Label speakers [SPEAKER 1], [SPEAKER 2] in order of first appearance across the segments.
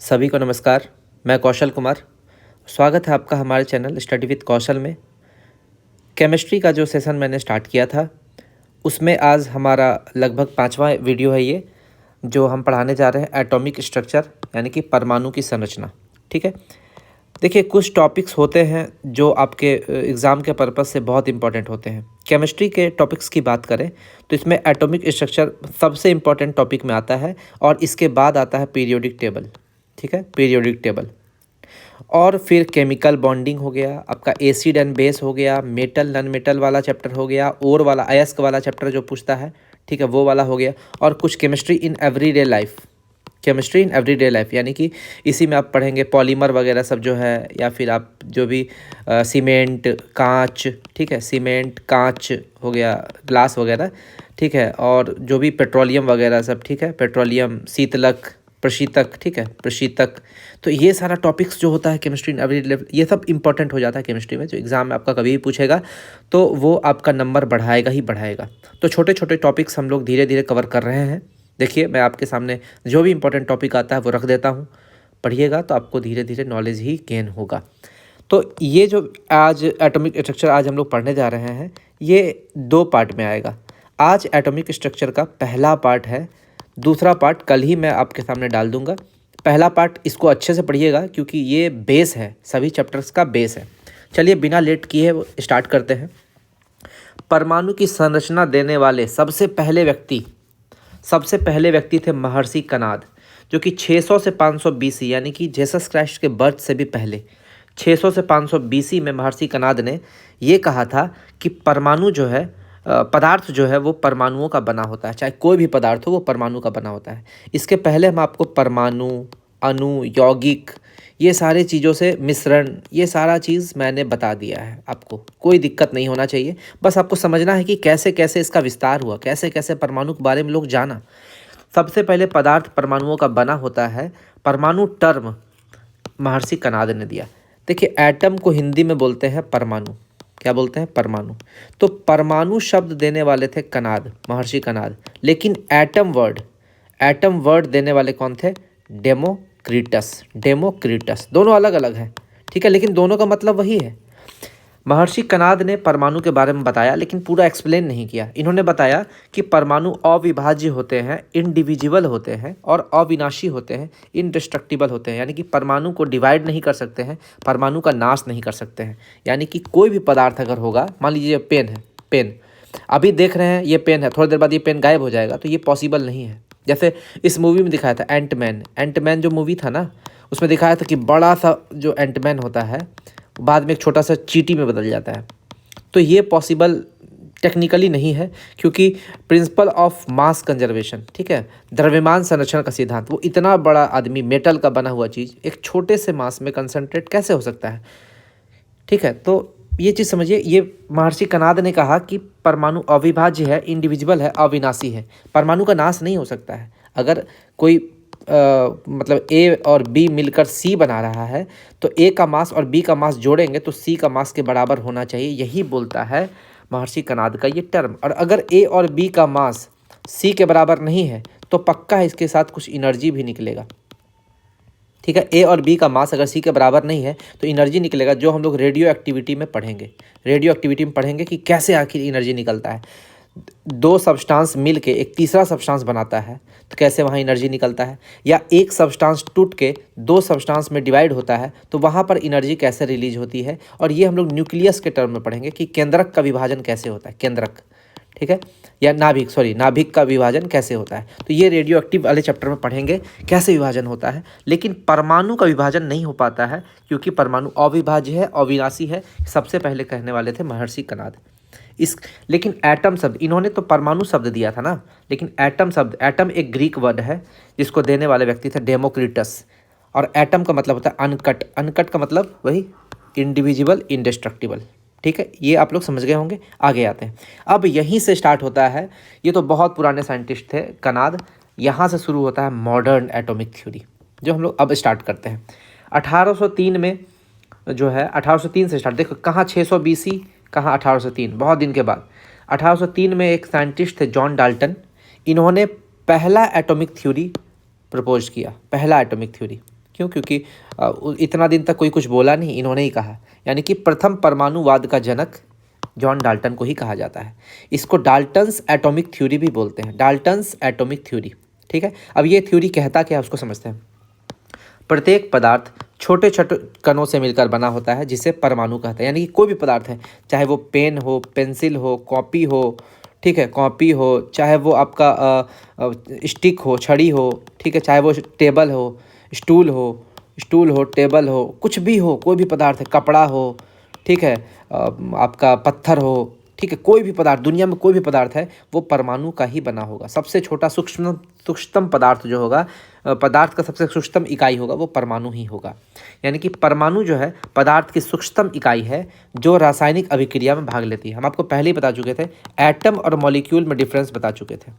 [SPEAKER 1] सभी को नमस्कार। मैं कौशल कुमार। स्वागत है आपका हमारे चैनल स्टडी विद कौशल में। केमिस्ट्री का जो सेशन मैंने स्टार्ट किया था उसमें आज हमारा लगभग 5वां वीडियो है ये, जो हम पढ़ाने जा रहे हैं एटॉमिक स्ट्रक्चर यानी कि परमाणु की संरचना। ठीक है, देखिए कुछ टॉपिक्स होते हैं जो आपके एग्ज़ाम के पर्पस से बहुत इंपॉर्टेंट होते हैं। केमिस्ट्री के टॉपिक्स की बात करें तो इसमें एटॉमिक स्ट्रक्चर सबसे इम्पॉर्टेंट टॉपिक में आता है और इसके बाद आता है पीरियोडिक टेबल। ठीक है, पीरियोडिक टेबल और फिर केमिकल बॉन्डिंग हो गया, आपका एसिड एंड बेस हो गया, मेटल नॉन मेटल वाला चैप्टर हो गया, और वाला अयस्क वाला चैप्टर जो पूछता है, ठीक है, वो वाला हो गया, और कुछ chemistry in everyday life. Chemistry in everyday life यानी कि इसी में आप पढ़ेंगे पॉलीमर वगैरह सब जो है, या फिर आप जो भी सीमेंट कांच, ठीक है, सीमेंट कांच हो गया, ग्लास वगैरह, ठीक है, और जो भी पेट्रोलियम वगैरह सब, ठीक है, पेट्रोलियम, शीतलक, प्रशीतक, ठीक है, प्रशीतक। तो ये सारा टॉपिक्स जो होता है केमिस्ट्री इन एवरीडे लाइफ, ये सब इंपॉर्टेंट हो जाता है केमिस्ट्री में। जो एग्जाम में आपका कभी भी पूछेगा तो वो आपका नंबर बढ़ाएगा ही बढ़ाएगा। तो छोटे छोटे टॉपिक्स हम लोग धीरे धीरे कवर कर रहे हैं। देखिए मैं आपके सामने जो भी इंपॉर्टेंट टॉपिक आता है वो रख देता हूँ, पढ़िएगा तो आपको धीरे धीरे नॉलेज ही गेन होगा। तो ये जो आज एटॉमिक स्ट्रक्चर आज हम लोग पढ़ने जा रहे हैं ये 2 पार्ट में आएगा। आज एटॉमिक स्ट्रक्चर का पहला पार्ट है, दूसरा पार्ट कल ही मैं आपके सामने डाल दूंगा। पहला पार्ट इसको अच्छे से पढ़िएगा क्योंकि ये बेस है, सभी चैप्टर्स का बेस है। चलिए बिना लेट किए स्टार्ट करते हैं। परमाणु की संरचना देने वाले सबसे पहले व्यक्ति थे महर्षि कनाद, जो कि 600 से 500 बीसी यानी कि जेसस क्राइस्ट के बर्थ से भी पहले 600 से 500 बीसी में महर्षि कनाद ने ये कहा था कि परमाणु जो है, पदार्थ जो है वो परमाणुओं का बना होता है, चाहे कोई भी पदार्थ हो वो परमाणु का बना होता है। इसके पहले हम आपको परमाणु, अणु, यौगिक, ये सारे चीज़ों से मिश्रण, ये सारा चीज़ मैंने बता दिया है। आपको कोई दिक्कत नहीं होना चाहिए, बस आपको समझना है कि कैसे कैसे इसका विस्तार हुआ, कैसे कैसे परमाणु के बारे में लोग जाना। सबसे पहले पदार्थ परमाणुओं का बना होता है, परमाणु टर्म महर्षि कनाद ने दिया। देखिए एटम को हिंदी में बोलते हैं परमाणु। क्या बोलते हैं? परमाणु। तो परमाणु शब्द देने वाले थे कनाद, महर्षि कनाद, लेकिन एटम वर्ड देने वाले कौन थे? डेमोक्रिटस। दोनों अलग अलग हैं, ठीक है, लेकिन दोनों का मतलब वही है। महर्षि कनाद ने परमाणु के बारे में बताया लेकिन पूरा एक्सप्लेन नहीं किया। इन्होंने बताया कि परमाणु अविभाज्य होते हैं, इंडिविजिबल होते हैं, और अविनाशी होते हैं, इनडिस्ट्रक्टिबल होते हैं। यानी कि परमाणु को डिवाइड नहीं कर सकते हैं, परमाणु का नाश नहीं कर सकते हैं। यानी कि कोई भी पदार्थ अगर होगा, मान लीजिए पेन है, पेन अभी देख रहे हैं ये पेन है, थोड़ी देर बाद ये पेन गायब हो जाएगा, तो ये पॉसिबल नहीं है। जैसे इस मूवी में दिखाया था एंटमैन जो मूवी था ना, उसमें दिखाया था कि बड़ा सा जो एंटमैन होता है बाद में एक छोटा सा चींटी में बदल जाता है। तो ये पॉसिबल टेक्निकली नहीं है, क्योंकि प्रिंसिपल ऑफ मास कंजर्वेशन, ठीक है, द्रव्यमान संरक्षण का सिद्धांत, वो इतना बड़ा आदमी, मेटल का बना हुआ चीज़ एक छोटे से मास में कंसंट्रेट कैसे हो सकता है? ठीक है, तो ये चीज़ समझिए। ये महर्षि कनाद ने कहा कि परमाणु अविभाज्य है, इंडिविजुअल है, अविनाशी है, परमाणु का नाश नहीं हो सकता है। अगर कोई मतलब ए और बी मिलकर सी बना रहा है तो ए का मास और बी का मास जोड़ेंगे तो सी का मास के बराबर होना चाहिए, यही बोलता है महर्षि कनाद का ये टर्म। और अगर ए और बी का मास सी के बराबर नहीं है तो पक्का है इसके साथ कुछ एनर्जी भी निकलेगा। ठीक है, ए और बी का मास अगर सी के बराबर नहीं है तो एनर्जी निकलेगा, जो हम लोग रेडियो एक्टिविटी में पढ़ेंगे कि कैसे आखिर एनर्जी निकलता है। 2 सब्सटेंस मिल के एक तीसरा सब्सटेंस बनाता है तो कैसे वहाँ एनर्जी निकलता है, या एक सब्सटेंस टूट के 2 सब्सटेंस में डिवाइड होता है तो वहाँ पर एनर्जी कैसे रिलीज होती है। और ये हम लोग न्यूक्लियस के टर्म में पढ़ेंगे कि केंद्रक का विभाजन कैसे होता है, केंद्रक, ठीक है, या नाभिक का विभाजन कैसे होता है। तो ये रेडियो एक्टिव वाले चैप्टर में पढ़ेंगे कैसे विभाजन होता है। लेकिन परमाणु का विभाजन नहीं हो पाता है क्योंकि परमाणु अविभाज्य है, अविनाशी है। सबसे पहले कहने वाले थे महर्षि कनाद। लेकिन एटम शब्द, इन्होंने तो परमाणु शब्द दिया था ना, लेकिन एटम शब्द, एटम एक ग्रीक वर्ड है जिसको देने वाले व्यक्ति थे डेमोक्रिटस। और एटम का मतलब होता है अनकट, अनकट का मतलब वही इंडिविजिबल, इंडिस्ट्रक्टिबल। ठीक है, ये आप लोग समझ गए होंगे। आगे आते हैं, अब यहीं से स्टार्ट होता है, ये तो बहुत पुराने साइंटिस्ट थे कनाद, यहाँ से शुरू होता है मॉडर्न एटॉमिक थ्योरी, जो हम लोग अब स्टार्ट करते हैं 1803 में। जो है 1803 से स्टार्ट, देखो कहाँ 600 बीसी, कहाँ 1803, बहुत दिन के बाद। 1803 में एक साइंटिस्ट थे जॉन डाल्टन, इन्होंने पहला एटॉमिक थ्योरी प्रपोज किया, पहला एटॉमिक थ्योरी। क्यों? क्योंकि इतना दिन तक कोई कुछ बोला नहीं, इन्होंने ही कहा। यानी कि प्रथम परमाणुवाद का जनक जॉन डाल्टन को ही कहा जाता है। इसको डाल्टन्स एटॉमिक थ्योरी भी बोलते हैं, डाल्टन्स एटॉमिक थ्योरी। ठीक है, अब ये थ्योरी कहता क्या है उसको समझते हैं। प्रत्येक पदार्थ छोटे छोटे कणों से मिलकर बना होता है, जिसे परमाणु कहते हैं। यानी कि कोई भी पदार्थ है, चाहे वो पेन हो, पेंसिल हो, कॉपी हो, ठीक है, कॉपी हो, चाहे वो आपका स्टिक हो, छड़ी हो, ठीक है, चाहे वो टेबल हो, स्टूल हो, टेबल हो, कुछ भी हो, कोई भी पदार्थ है, कपड़ा हो, ठीक है, आपका पत्थर हो, ठीक है, कोई भी पदार्थ, दुनिया में कोई भी पदार्थ है वो परमाणु का ही बना होगा। सबसे छोटा सूक्ष्मतम पदार्थ जो होगा, पदार्थ का सबसे सूक्ष्मतम इकाई होगा, वो परमाणु ही होगा। यानी कि परमाणु जो है पदार्थ की सूक्ष्मतम इकाई है जो रासायनिक अभिक्रिया में भाग लेती है। हम आपको पहले ही बता चुके थे, एटम और मॉलिक्यूल में डिफरेंस बता चुके थे।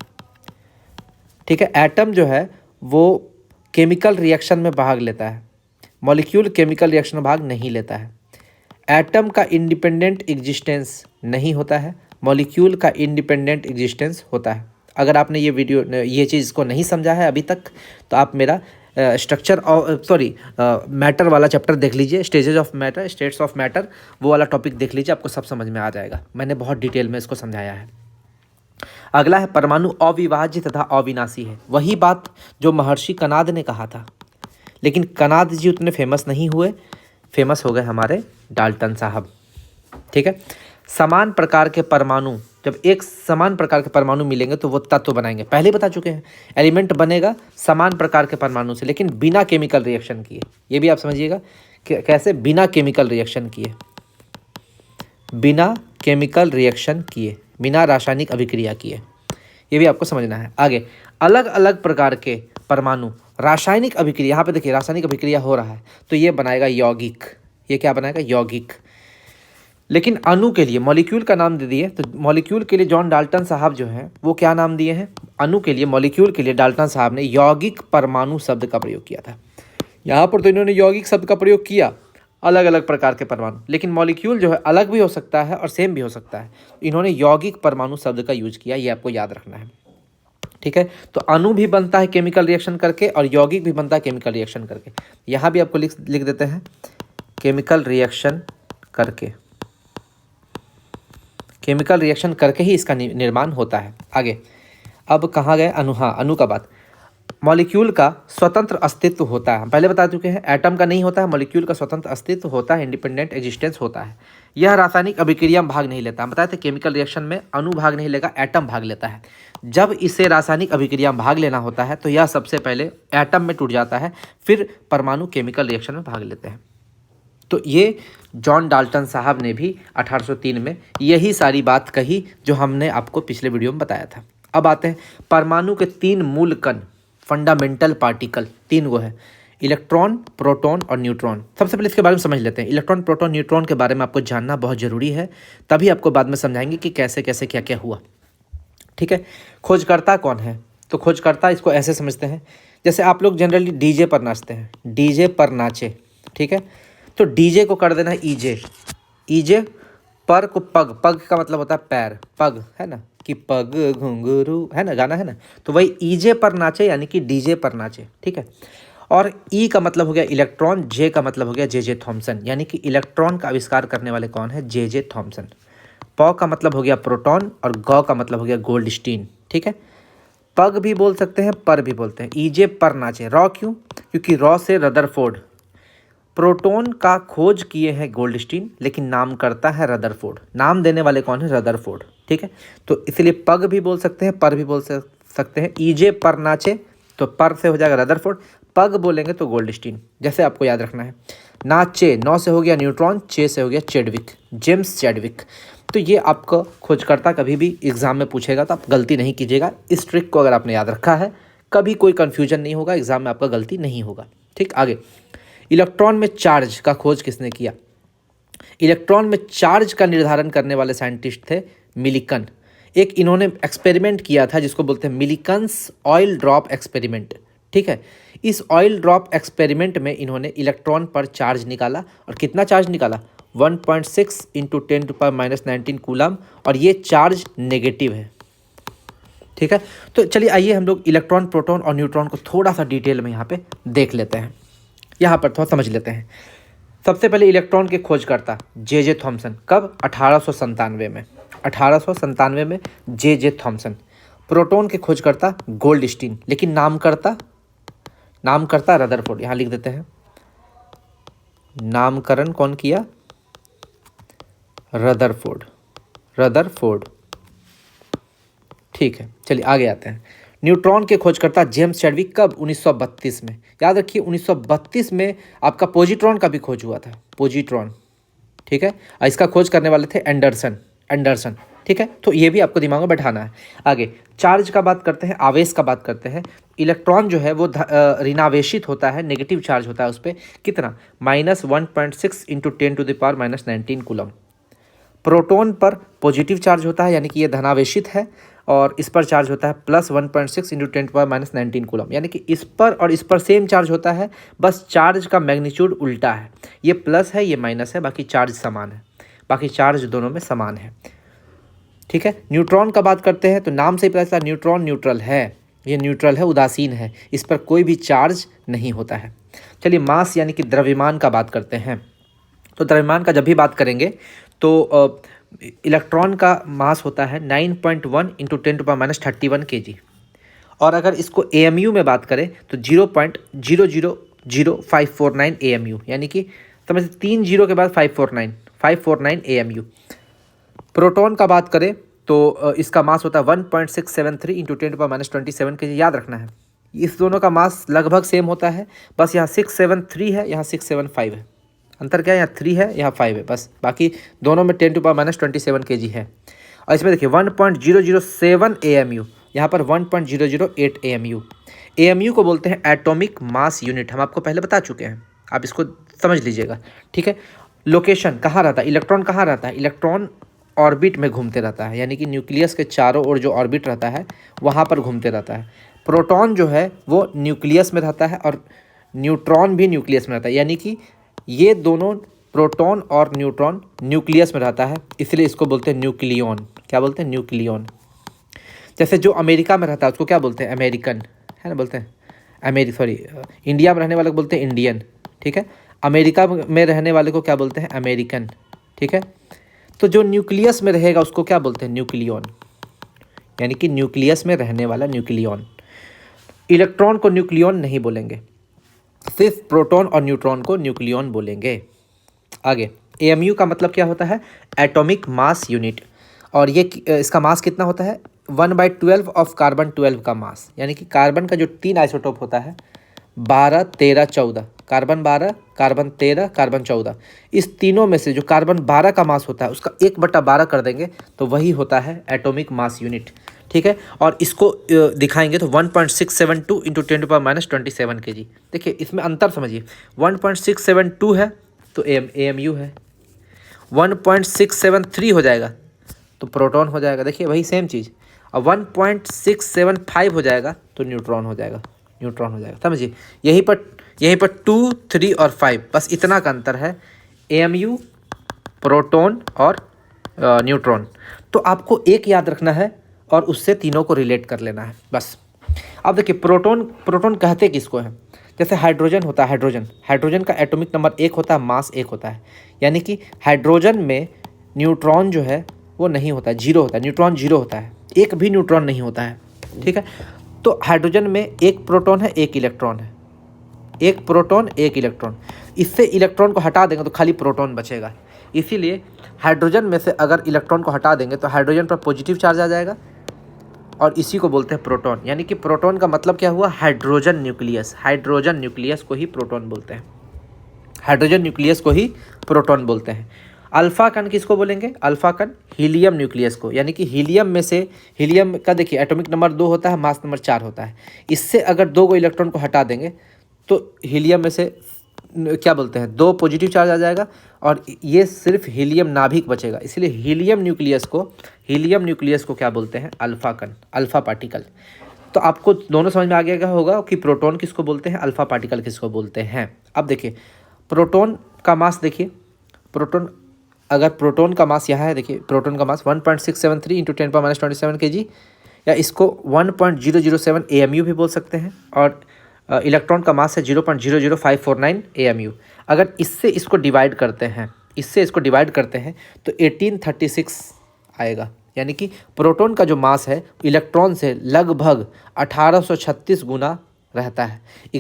[SPEAKER 1] ठीक है, एटम जो है वो केमिकल रिएक्शन में भाग लेता है, मॉलिक्यूल केमिकल रिएक्शन में भाग नहीं लेता है। एटम का इंडिपेंडेंट एग्जिस्टेंस नहीं होता है, मॉलिक्यूल का इंडिपेंडेंट एग्जिस्टेंस होता है। अगर आपने ये चीज़ को नहीं समझा है अभी तक, तो आप मेरा मैटर वाला चैप्टर देख लीजिए, स्टेट्स ऑफ मैटर, वो वाला टॉपिक देख लीजिए, आपको सब समझ में आ जाएगा। मैंने बहुत डिटेल में इसको समझाया है। अगला है परमाणु अविभाज्य तथा अविनाशी है। वही बात जो महर्षि कनाद ने कहा था, लेकिन कनाद जी उतने फेमस नहीं हुए, फेमस हो गए हमारे डाल्टन साहब। ठीक है, समान प्रकार के परमाणु, जब एक समान प्रकार के परमाणु मिलेंगे तो वो तत्व बनाएंगे। पहले बता चुके हैं, एलिमेंट बनेगा समान प्रकार के परमाणु से, लेकिन बिना केमिकल रिएक्शन किए। ये भी आप समझिएगा कैसे, बिना केमिकल रिएक्शन किए, बिना केमिकल रिएक्शन किए, बिना रासायनिक अभिक्रिया किए। ये भी आपको समझना है। आगे, अलग अलग प्रकार के परमाणु रासायनिक अभिक्रिया, यहाँ पे देखिए रासायनिक अभिक्रिया हो रहा है तो ये बनाएगा यौगिक। ये क्या बनाएगा? यौगिक। लेकिन अणु के लिए, मॉलिक्यूल का नाम दे दिए, तो मॉलिक्यूल के लिए जॉन डाल्टन साहब जो हैं वो क्या नाम दिए हैं? अणु के लिए, मॉलिक्यूल के लिए डाल्टन साहब ने यौगिक परमाणु शब्द का प्रयोग किया था। यहाँ पर तो इन्होंने यौगिक शब्द का प्रयोग किया, अलग अलग प्रकार के परमाणु, लेकिन मॉलिक्यूल जो है अलग भी हो सकता है और सेम भी हो सकता है। इन्होंने यौगिक परमाणु शब्द का यूज किया, ये आपको याद रखना है। ठीक है, तो अणु भी बनता है केमिकल रिएक्शन करके और यौगिक भी बनता है केमिकल रिएक्शन करके। यहाँ भी आपको लिख देते हैं केमिकल रिएक्शन करके, केमिकल रिएक्शन करके ही इसका निर्माण होता है। आगे, अब कहाँ गए? अणु। हाँ, अणु का बात। मॉलिक्यूल का स्वतंत्र अस्तित्व होता है, हम पहले बता चुके हैं, एटम का नहीं होता है, मॉलिक्यूल का स्वतंत्र अस्तित्व होता है, इंडिपेंडेंट एग्जिस्टेंस होता है। यह रासायनिक अभिक्रिया में भाग नहीं लेता। हम बताए थे केमिकल रिएक्शन में अणु भाग नहीं लेगा, एटम भाग लेता है। जब इसे रासायनिक अभिक्रिया में भाग लेना होता है तो यह सबसे पहले एटम में टूट जाता है, फिर परमाणु केमिकल रिएक्शन में भाग लेते हैं। तो ये जॉन डाल्टन साहब ने भी 1803 में यही सारी बात कही जो हमने आपको पिछले वीडियो में बताया था। अब आते हैं परमाणु के 3 मूल कण, फंडामेंटल पार्टिकल, 3 वो है, इलेक्ट्रॉन, प्रोटॉन और न्यूट्रॉन। सबसे पहले इसके बारे में समझ लेते हैं। इलेक्ट्रॉन, प्रोटॉन, न्यूट्रॉन के बारे में आपको जानना बहुत ज़रूरी है, तभी आपको बाद में समझाएंगे कि कैसे कैसे क्या क्या हुआ। ठीक है, खोजकर्ता कौन है? तो खोजकर्ता इसको ऐसे समझते हैं, जैसे आप लोग जनरली डीजे पर नाचते हैं, डीजे पर नाचे, ठीक है, तो डीजे को कर देना है ईजे, ईजे पर को पग, पग का मतलब होता है पैर, पग है ना, कि पग घुंघरू है ना, गाना है ना, तो वही ईजे पर नाचे यानी कि डीजे पर नाचे। ठीक है, और ई का मतलब हो गया इलेक्ट्रॉन, जे का मतलब हो गया जे थॉमसन, यानी कि इलेक्ट्रॉन का आविष्कार करने वाले कौन है? J Thomson. पौ का मतलब हो गया प्रोटॉन और गौ का मतलब हो गया गोल्डस्टीन। ठीक है, पग भी बोल सकते हैं, पर भी बोलते हैं। ईजे पर नाचे, रॉ क्यों? क्योंकि रॉ से रदरफोर्ड, प्रोटॉन का खोज किए हैं गोल्डस्टीन, लेकिन नाम करता है रदरफोर्ड। नाम देने वाले कौन है? रदरफोर्ड। ठीक है, तो इसलिए पग भी बोल सकते हैं, पर भी बोल सकते हैं। ईजे पर नाचे तो पर से हो जाएगा रदरफोर्ड, पग बोलेंगे तो गोल्डस्टीन, जैसे आपको याद रखना है। नाचे, नौ से हो गया न्यूट्रॉन, चे से हो गया चैडविक, जेम्स चैडविक। तो ये आपको खोजकर्ता कभी भी एग्जाम में पूछेगा तो आप गलती नहीं कीजिएगा। इस ट्रिक को अगर आपने याद रखा है, कभी कोई कन्फ्यूजन नहीं होगा, एग्जाम में आपका गलती नहीं होगा। ठीक, आगे, इलेक्ट्रॉन में चार्ज का खोज किसने किया? इलेक्ट्रॉन में चार्ज का निर्धारण करने वाले साइंटिस्ट थे मिलिकन। एक इन्होंने एक्सपेरिमेंट किया था जिसको बोलते हैं मिलिकन्स ऑयल ड्रॉप एक्सपेरिमेंट। ठीक है, इस ऑयल ड्रॉप एक्सपेरिमेंट में इन्होंने इलेक्ट्रॉन पर चार्ज निकाला, और कितना चार्ज निकाला? 1.6 × 10⁻⁻19 कूलम, और ये चार्ज नेगेटिव है। ठीक है, तो चलिए आइए हम लोग इलेक्ट्रॉन, प्रोटॉन और न्यूट्रॉन को थोड़ा सा डिटेल में यहाँ पे देख लेते हैं। यहाँ पर थोड़ा समझ लेते हैं। सबसे पहले इलेक्ट्रॉन के खोजकर्ता जे थॉमसन, कब? 1897 में, 1897 में जे थॉमसन। प्रोटॉन के खोजकर्ता गोल्डस्टीन, लेकिन नामकर्ता रदरफोर्ड। यहाँ लिख देते हैं, नामकरण कौन किया? रदरफोर्ड। ठीक है, चलिए आगे आते हैं। न्यूट्रॉन के खोजकर्ता जेम्स चैडविक, कब? 1932 में। याद रखिए 1932 में आपका पॉजिट्रॉन का भी खोज हुआ था, पॉजिट्रॉन। ठीक है, और इसका खोज करने वाले थे एंडरसन। ठीक है, तो ये भी आपको दिमाग में बैठाना है। आगे चार्ज का बात करते हैं, आवेश का बात करते हैं। इलेक्ट्रॉन जो है वो ऋणावेशित होता है, नेगेटिव चार्ज होता है उस पर, कितना? -1.6 × 10⁻⁹ कूलम। प्रोटॉन पर पॉजिटिव चार्ज होता है, यानी कि ये धनावेशित है, और इस पर चार्ज होता है +1.6 × 10⁻⁹ कूलम, यानी कि इस पर और इस पर सेम चार्ज होता है, बस चार्ज का मैग्नीट्यूड उल्टा है। ये प्लस है, ये माइनस है, बाकी चार्ज समान है, बाकी चार्ज दोनों में समान है। ठीक है, न्यूट्रॉन का बात करते हैं तो नाम से ही पता चला न्यूट्रॉन न्यूट्रल है, ये न्यूट्रल है, उदासीन है, इस पर कोई भी चार्ज नहीं होता है। चलिए मास यानी कि द्रव्यमान का बात करते हैं। तो द्रव्यमान का जब भी बात करेंगे तो इलेक्ट्रॉन का मास होता है 9.1 × 10⁻31 kg, और अगर इसको AMU में बात करें तो 0.000549 AMU, यानी कि समझ 3 जीरो के बाद 549 AMU। प्रोटॉन का बात करें तो इसका मास होता है 1.673 × 10⁻27 kg। याद रखना है इस दोनों का मास लगभग सेम होता है, बस यहाँ 673 है, यहाँ 675 है। अंतर क्या है? यहाँ 3 है, यहाँ 5 है, बस। बाकी दोनों में 10⁻27 kg है। और इसमें देखिए 1.007 AMU, यहाँ पर 1.008 AMU। AMU को बोलते हैं एटॉमिक मास यूनिट, हम आपको पहले बता चुके हैं, आप इसको समझ लीजिएगा। ठीक है, लोकेशन कहाँ रहता है? इलेक्ट्रॉन कहाँ रहता है? इलेक्ट्रॉन ऑर्बिट में घूमते रहता है, यानी कि न्यूक्लियस के चारों ओर जो ऑर्बिट रहता है वहाँ पर घूमते रहता है। प्रोटॉन जो है वो न्यूक्लियस में रहता है, और न्यूट्रॉन भी न्यूक्लियस में रहता है, यानी कि ये दोनों प्रोटॉन और न्यूट्रॉन न्यूक्लियस में रहता है, इसलिए इसको बोलते हैं न्यूक्लियॉन। क्या बोलते हैं? न्यूक्लियॉन। जैसे जो अमेरिका में रहता है उसको क्या बोलते हैं? अमेरिकन, है ना, बोलते हैं इंडिया में रहने वाले को बोलते हैं इंडियन। ठीक है, अमेरिका में रहने वाले को क्या बोलते हैं? अमेरिकन। ठीक है, तो जो न्यूक्लियस में रहेगा उसको क्या बोलते हैं? न्यूक्लियॉन, यानी कि न्यूक्लियस में रहने वाला न्यूक्लियॉन। इलेक्ट्रॉन को न्यूक्लियॉन नहीं बोलेंगे, सिर्फ प्रोटॉन और न्यूट्रॉन को न्यूक्लियॉन बोलेंगे। आगे AMU का मतलब क्या होता है? एटॉमिक मास यूनिट, और ये इसका मास कितना होता है? 1/12 ऑफ कार्बन 12 का मास, यानी कि कार्बन का जो 3 आइसोटोप होता है 12, 13, 14, कार्बन 12, कार्बन 13, कार्बन 14, इस तीनों में से जो कार्बन 12 का मास होता है उसका 1/12 कर देंगे तो वही होता है एटॉमिक मास यूनिट। ठीक है, और इसको दिखाएंगे तो 1.672 × 10⁻27 kg। देखिए इसमें अंतर समझिए, 1.672 है तो AMU है, 1.673 हो जाएगा तो प्रोटॉन हो जाएगा, देखिए वही सेम चीज़, और 1.675 हो जाएगा तो न्यूट्रॉन हो जाएगा, समझिए। यहीं पर 2, 3 और 5, बस इतना का अंतर है, AMU, प्रोटॉन और न्यूट्रॉन। तो आपको एक याद रखना है और उससे तीनों को रिलेट कर लेना है, बस। अब देखिए प्रोटॉन कहते किसको हैं? जैसे हाइड्रोजन होता है, हाइड्रोजन का एटॉमिक नंबर 1 होता है, मास 1 होता है, यानी कि हाइड्रोजन में न्यूट्रॉन जो है वो नहीं होता है, 0 होता है, न्यूट्रॉन 0 होता है, एक भी न्यूट्रॉन नहीं होता है। ठीक है, तो हाइड्रोजन में एक प्रोटॉन है, एक इलेक्ट्रॉन है, एक प्रोटॉन एक इलेक्ट्रॉन, इससे इलेक्ट्रॉन को हटा देंगे तो खाली प्रोटॉन बचेगा। इसीलिए हाइड्रोजन में से अगर इलेक्ट्रॉन को हटा देंगे तो हाइड्रोजन पर पॉजिटिव चार्ज आ जाएगा, और इसी को बोलते हैं प्रोटॉन। यानी कि प्रोटॉन का मतलब क्या हुआ? हाइड्रोजन न्यूक्लियस को ही प्रोटॉन बोलते हैं, हाइड्रोजन न्यूक्लियस को ही प्रोटॉन बोलते हैं। अल्फा कण किसको बोलेंगे? अल्फा कण हीलियम न्यूक्लियस को, यानी कि हीलियम में से, हीलियम का देखिए एटॉमिक नंबर 2 होता है, मास नंबर 4 होता है, इससे अगर 2 को इलेक्ट्रॉन को हटा देंगे तो हीलियम में से क्या बोलते हैं, 2 पॉजिटिव चार्ज आ जाएगा, और ये सिर्फ हीलियम नाभिक बचेगा, इसलिए हीलियम न्यूक्लियस को क्या बोलते हैं? अल्फा कण, अल्फा पार्टिकल। तो आपको दोनों समझ में आ गया होगा कि प्रोटॉन किसको बोलते हैं, अल्फा पार्टिकल किसको बोलते हैं। अब देखिए प्रोटॉन का मास, देखिए प्रोटॉन का मास यहाँ है, देखिए प्रोटॉन का मास 1.673 × 10⁻27 kg, या इसको 1.007 AMU भी बोल सकते हैं, और इलेक्ट्रॉन का मास है 0.00549 AMU। अगर इससे इसको डिवाइड करते हैं तो 1836 आएगा, यानी कि प्रोटॉन का जो मास है इलेक्ट्रॉन से लगभग 1836 गुना रहता है। एक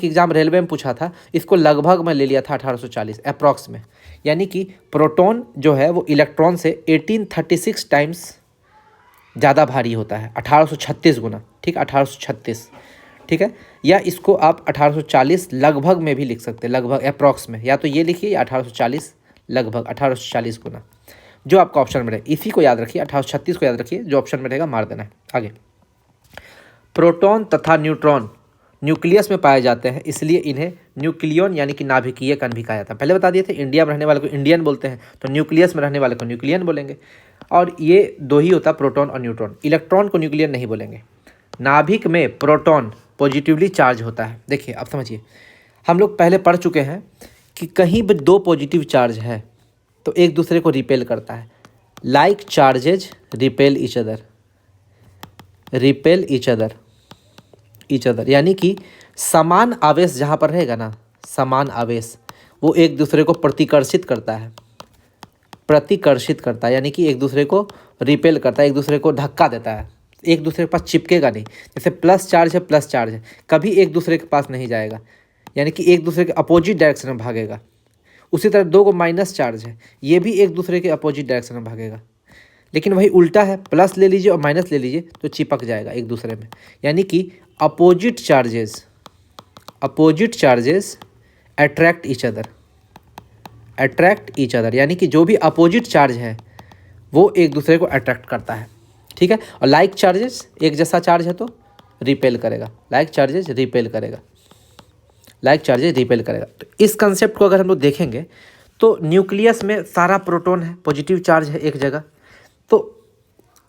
[SPEAKER 1] एग्ज़ाम रेलवे में पूछा था, इसको लगभग मैं ले लिया था 1840 अप्रॉक्स में, यानी कि प्रोटॉन जो है वो इलेक्ट्रॉन से 1836 टाइम्स ज़्यादा भारी होता है, 1836 गुना, ठीक, 1836, ठीक है। या इसको आप 1840 लगभग में भी लिख सकते हैं, लगभग अप्रॉक्स में, या तो ये लिखिए या 1840 लगभग 1840 गुना, जो आपका ऑप्शन में रहे इसी को याद रखिए, 1836 को याद रखिए, जो ऑप्शन में रहेगा मार देना है। आगे, प्रोटॉन तथा न्यूट्रॉन न्यूक्लियस में पाए जाते हैं, इसलिए इन्हें न्यूक्लियन यानी कि नाभिकीय कण भी कहा जाता है। पहले बता दिए थे, इंडिया में रहने वाले को इंडियन बोलते हैं, तो न्यूक्लियस में रहने वाले को न्यूक्लियन बोलेंगे। और ये दो ही होता, प्रोटॉन और न्यूट्रॉन। इलेक्ट्रॉन को न्यूक्लियन नहीं बोलेंगे। नाभिक में प्रोटॉन पॉजिटिवली चार्ज होता है। देखिए अब समझिए, हम लोग पहले पढ़ चुके हैं कि कहीं भी दो पॉजिटिव चार्ज है तो एक दूसरे को रिपेल करता है। Like charges repel each other, यानी कि समान आवेश जहाँ पर रहेगा ना, समान आवेश, वो एक दूसरे को प्रतिकर्षित करता है, यानी कि एक दूसरे को रिपेल करता है, एक दूसरे को धक्का देता है, एक दूसरे के पास चिपकेगा नहीं। जैसे प्लस चार्ज है, कभी एक दूसरे के पास नहीं जाएगा, यानी कि एक दूसरे के अपोजिट डायरेक्शन में भागेगा। उसी तरह दो को माइनस चार्ज है, ये भी एक दूसरे के अपोजिट डायरेक्शन में भागेगा। लेकिन वही उल्टा है, प्लस ले लीजिए और माइनस ले लीजिए तो चिपक जाएगा एक दूसरे में, यानी कि opposite charges attract each other, यानी कि जो भी अपोजिट चार्ज है वो एक दूसरे को अट्रैक्ट करता है, ठीक है। और लाइक चार्जेस, एक जैसा चार्ज है तो रिपेल करेगा, लाइक चार्जेस रिपेल करेगा। तो इस कंसेप्ट को अगर हम लोग देखेंगे तो न्यूक्लियस में सारा प्रोटॉन है, पॉजिटिव चार्ज है एक जगह। तो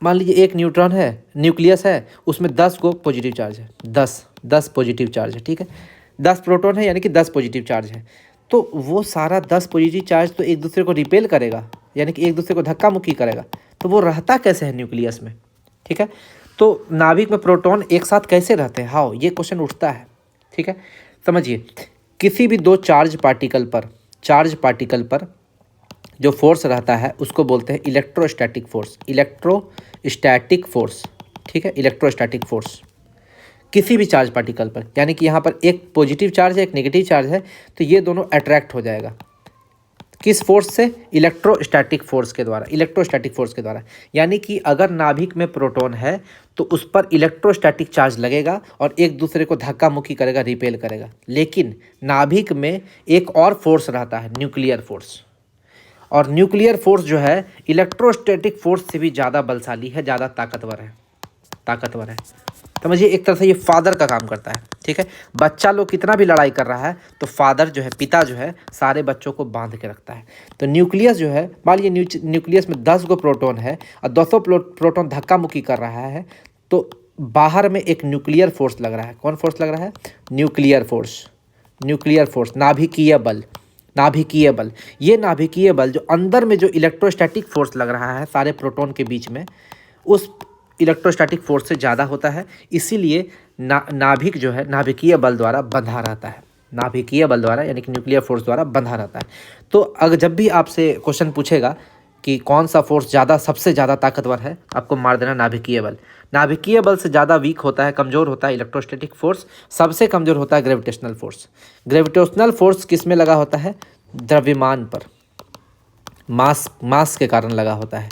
[SPEAKER 1] मान लीजिए एक न्यूट्रॉन है, न्यूक्लियस है, उसमें 10 को पॉजिटिव चार्ज है, 10 पॉजिटिव चार्ज है, ठीक है। 10 प्रोटॉन है यानी कि 10 पॉजिटिव चार्ज है, तो वो सारा 10 पॉजिटिव चार्ज तो एक दूसरे को रिपेल करेगा, यानी कि एक दूसरे को धक्का मुक्की करेगा। तो वो रहता कैसे है न्यूक्लियस में, ठीक है। तो नाभिक में प्रोटॉन एक साथ कैसे रहते हैं, हाउ, ये क्वेश्चन उठता है, ठीक है। समझिए, किसी भी दो चार्ज पार्टिकल पर जो फोर्स रहता है उसको बोलते हैं इलेक्ट्रोस्टैटिक फोर्स, ठीक है, इलेक्ट्रोस्टैटिक फोर्स किसी भी चार्ज पार्टिकल पर, यानी कि यहाँ पर एक पॉजिटिव चार्ज है, एक नेगेटिव चार्ज है, तो ये दोनों अट्रैक्ट हो जाएगा किस फोर्स से, इलेक्ट्रोस्टैटिक फोर्स के द्वारा। यानी कि अगर नाभिक में प्रोटॉन है तो उस पर इलेक्ट्रोस्टैटिक चार्ज लगेगा और एक दूसरे को धक्का मुक्की करेगा, रिपेल करेगा। लेकिन नाभिक में एक और फोर्स रहता है, न्यूक्लियर फोर्स, और न्यूक्लियर फोर्स जो है इलेक्ट्रोस्टैटिक फोर्स से भी ज़्यादा बलशाली है, ज़्यादा ताकतवर है। समझिए, एक तरह से ये फादर का काम करता है, ठीक है। बच्चा लोग कितना भी लड़ाई कर रहा है तो फादर जो है, पिता जो है, सारे बच्चों को बांध के रखता है। तो न्यूक्लियस जो है, मान लीजिए न्यूक्लियस में 10 गो प्रोटॉन है और 200 प्रोटॉन धक्का मुक्की कर रहा है, तो बाहर में एक न्यूक्लियर फोर्स लग रहा है। कौन फोर्स लग रहा है? न्यूक्लियर फोर्स, नाभिकीय बल। ये नाभिकीय बल जो अंदर में जो इलेक्ट्रोस्टैटिक फोर्स लग रहा है सारे प्रोटॉन के बीच में, उस इलेक्ट्रोस्टैटिक फोर्स से ज़्यादा होता है। इसीलिए नाभिक जो है नाभिकीय बल द्वारा बंधा रहता है, यानी कि न्यूक्लियर फोर्स द्वारा बंधा रहता है। तो अगर जब भी आपसे क्वेश्चन पूछेगा कि कौन सा फोर्स सबसे ज़्यादा ताकतवर है, आपको मार देना नाभिकीय बल। नाभिकीय बल से ज़्यादा वीक होता है, कमज़ोर होता है इलेक्ट्रोस्टैटिक फोर्स। सबसे कमज़ोर होता है ग्रेविटेशनल फोर्स। किस में लगा होता है? द्रव्यमान पर, मास के कारण लगा होता है।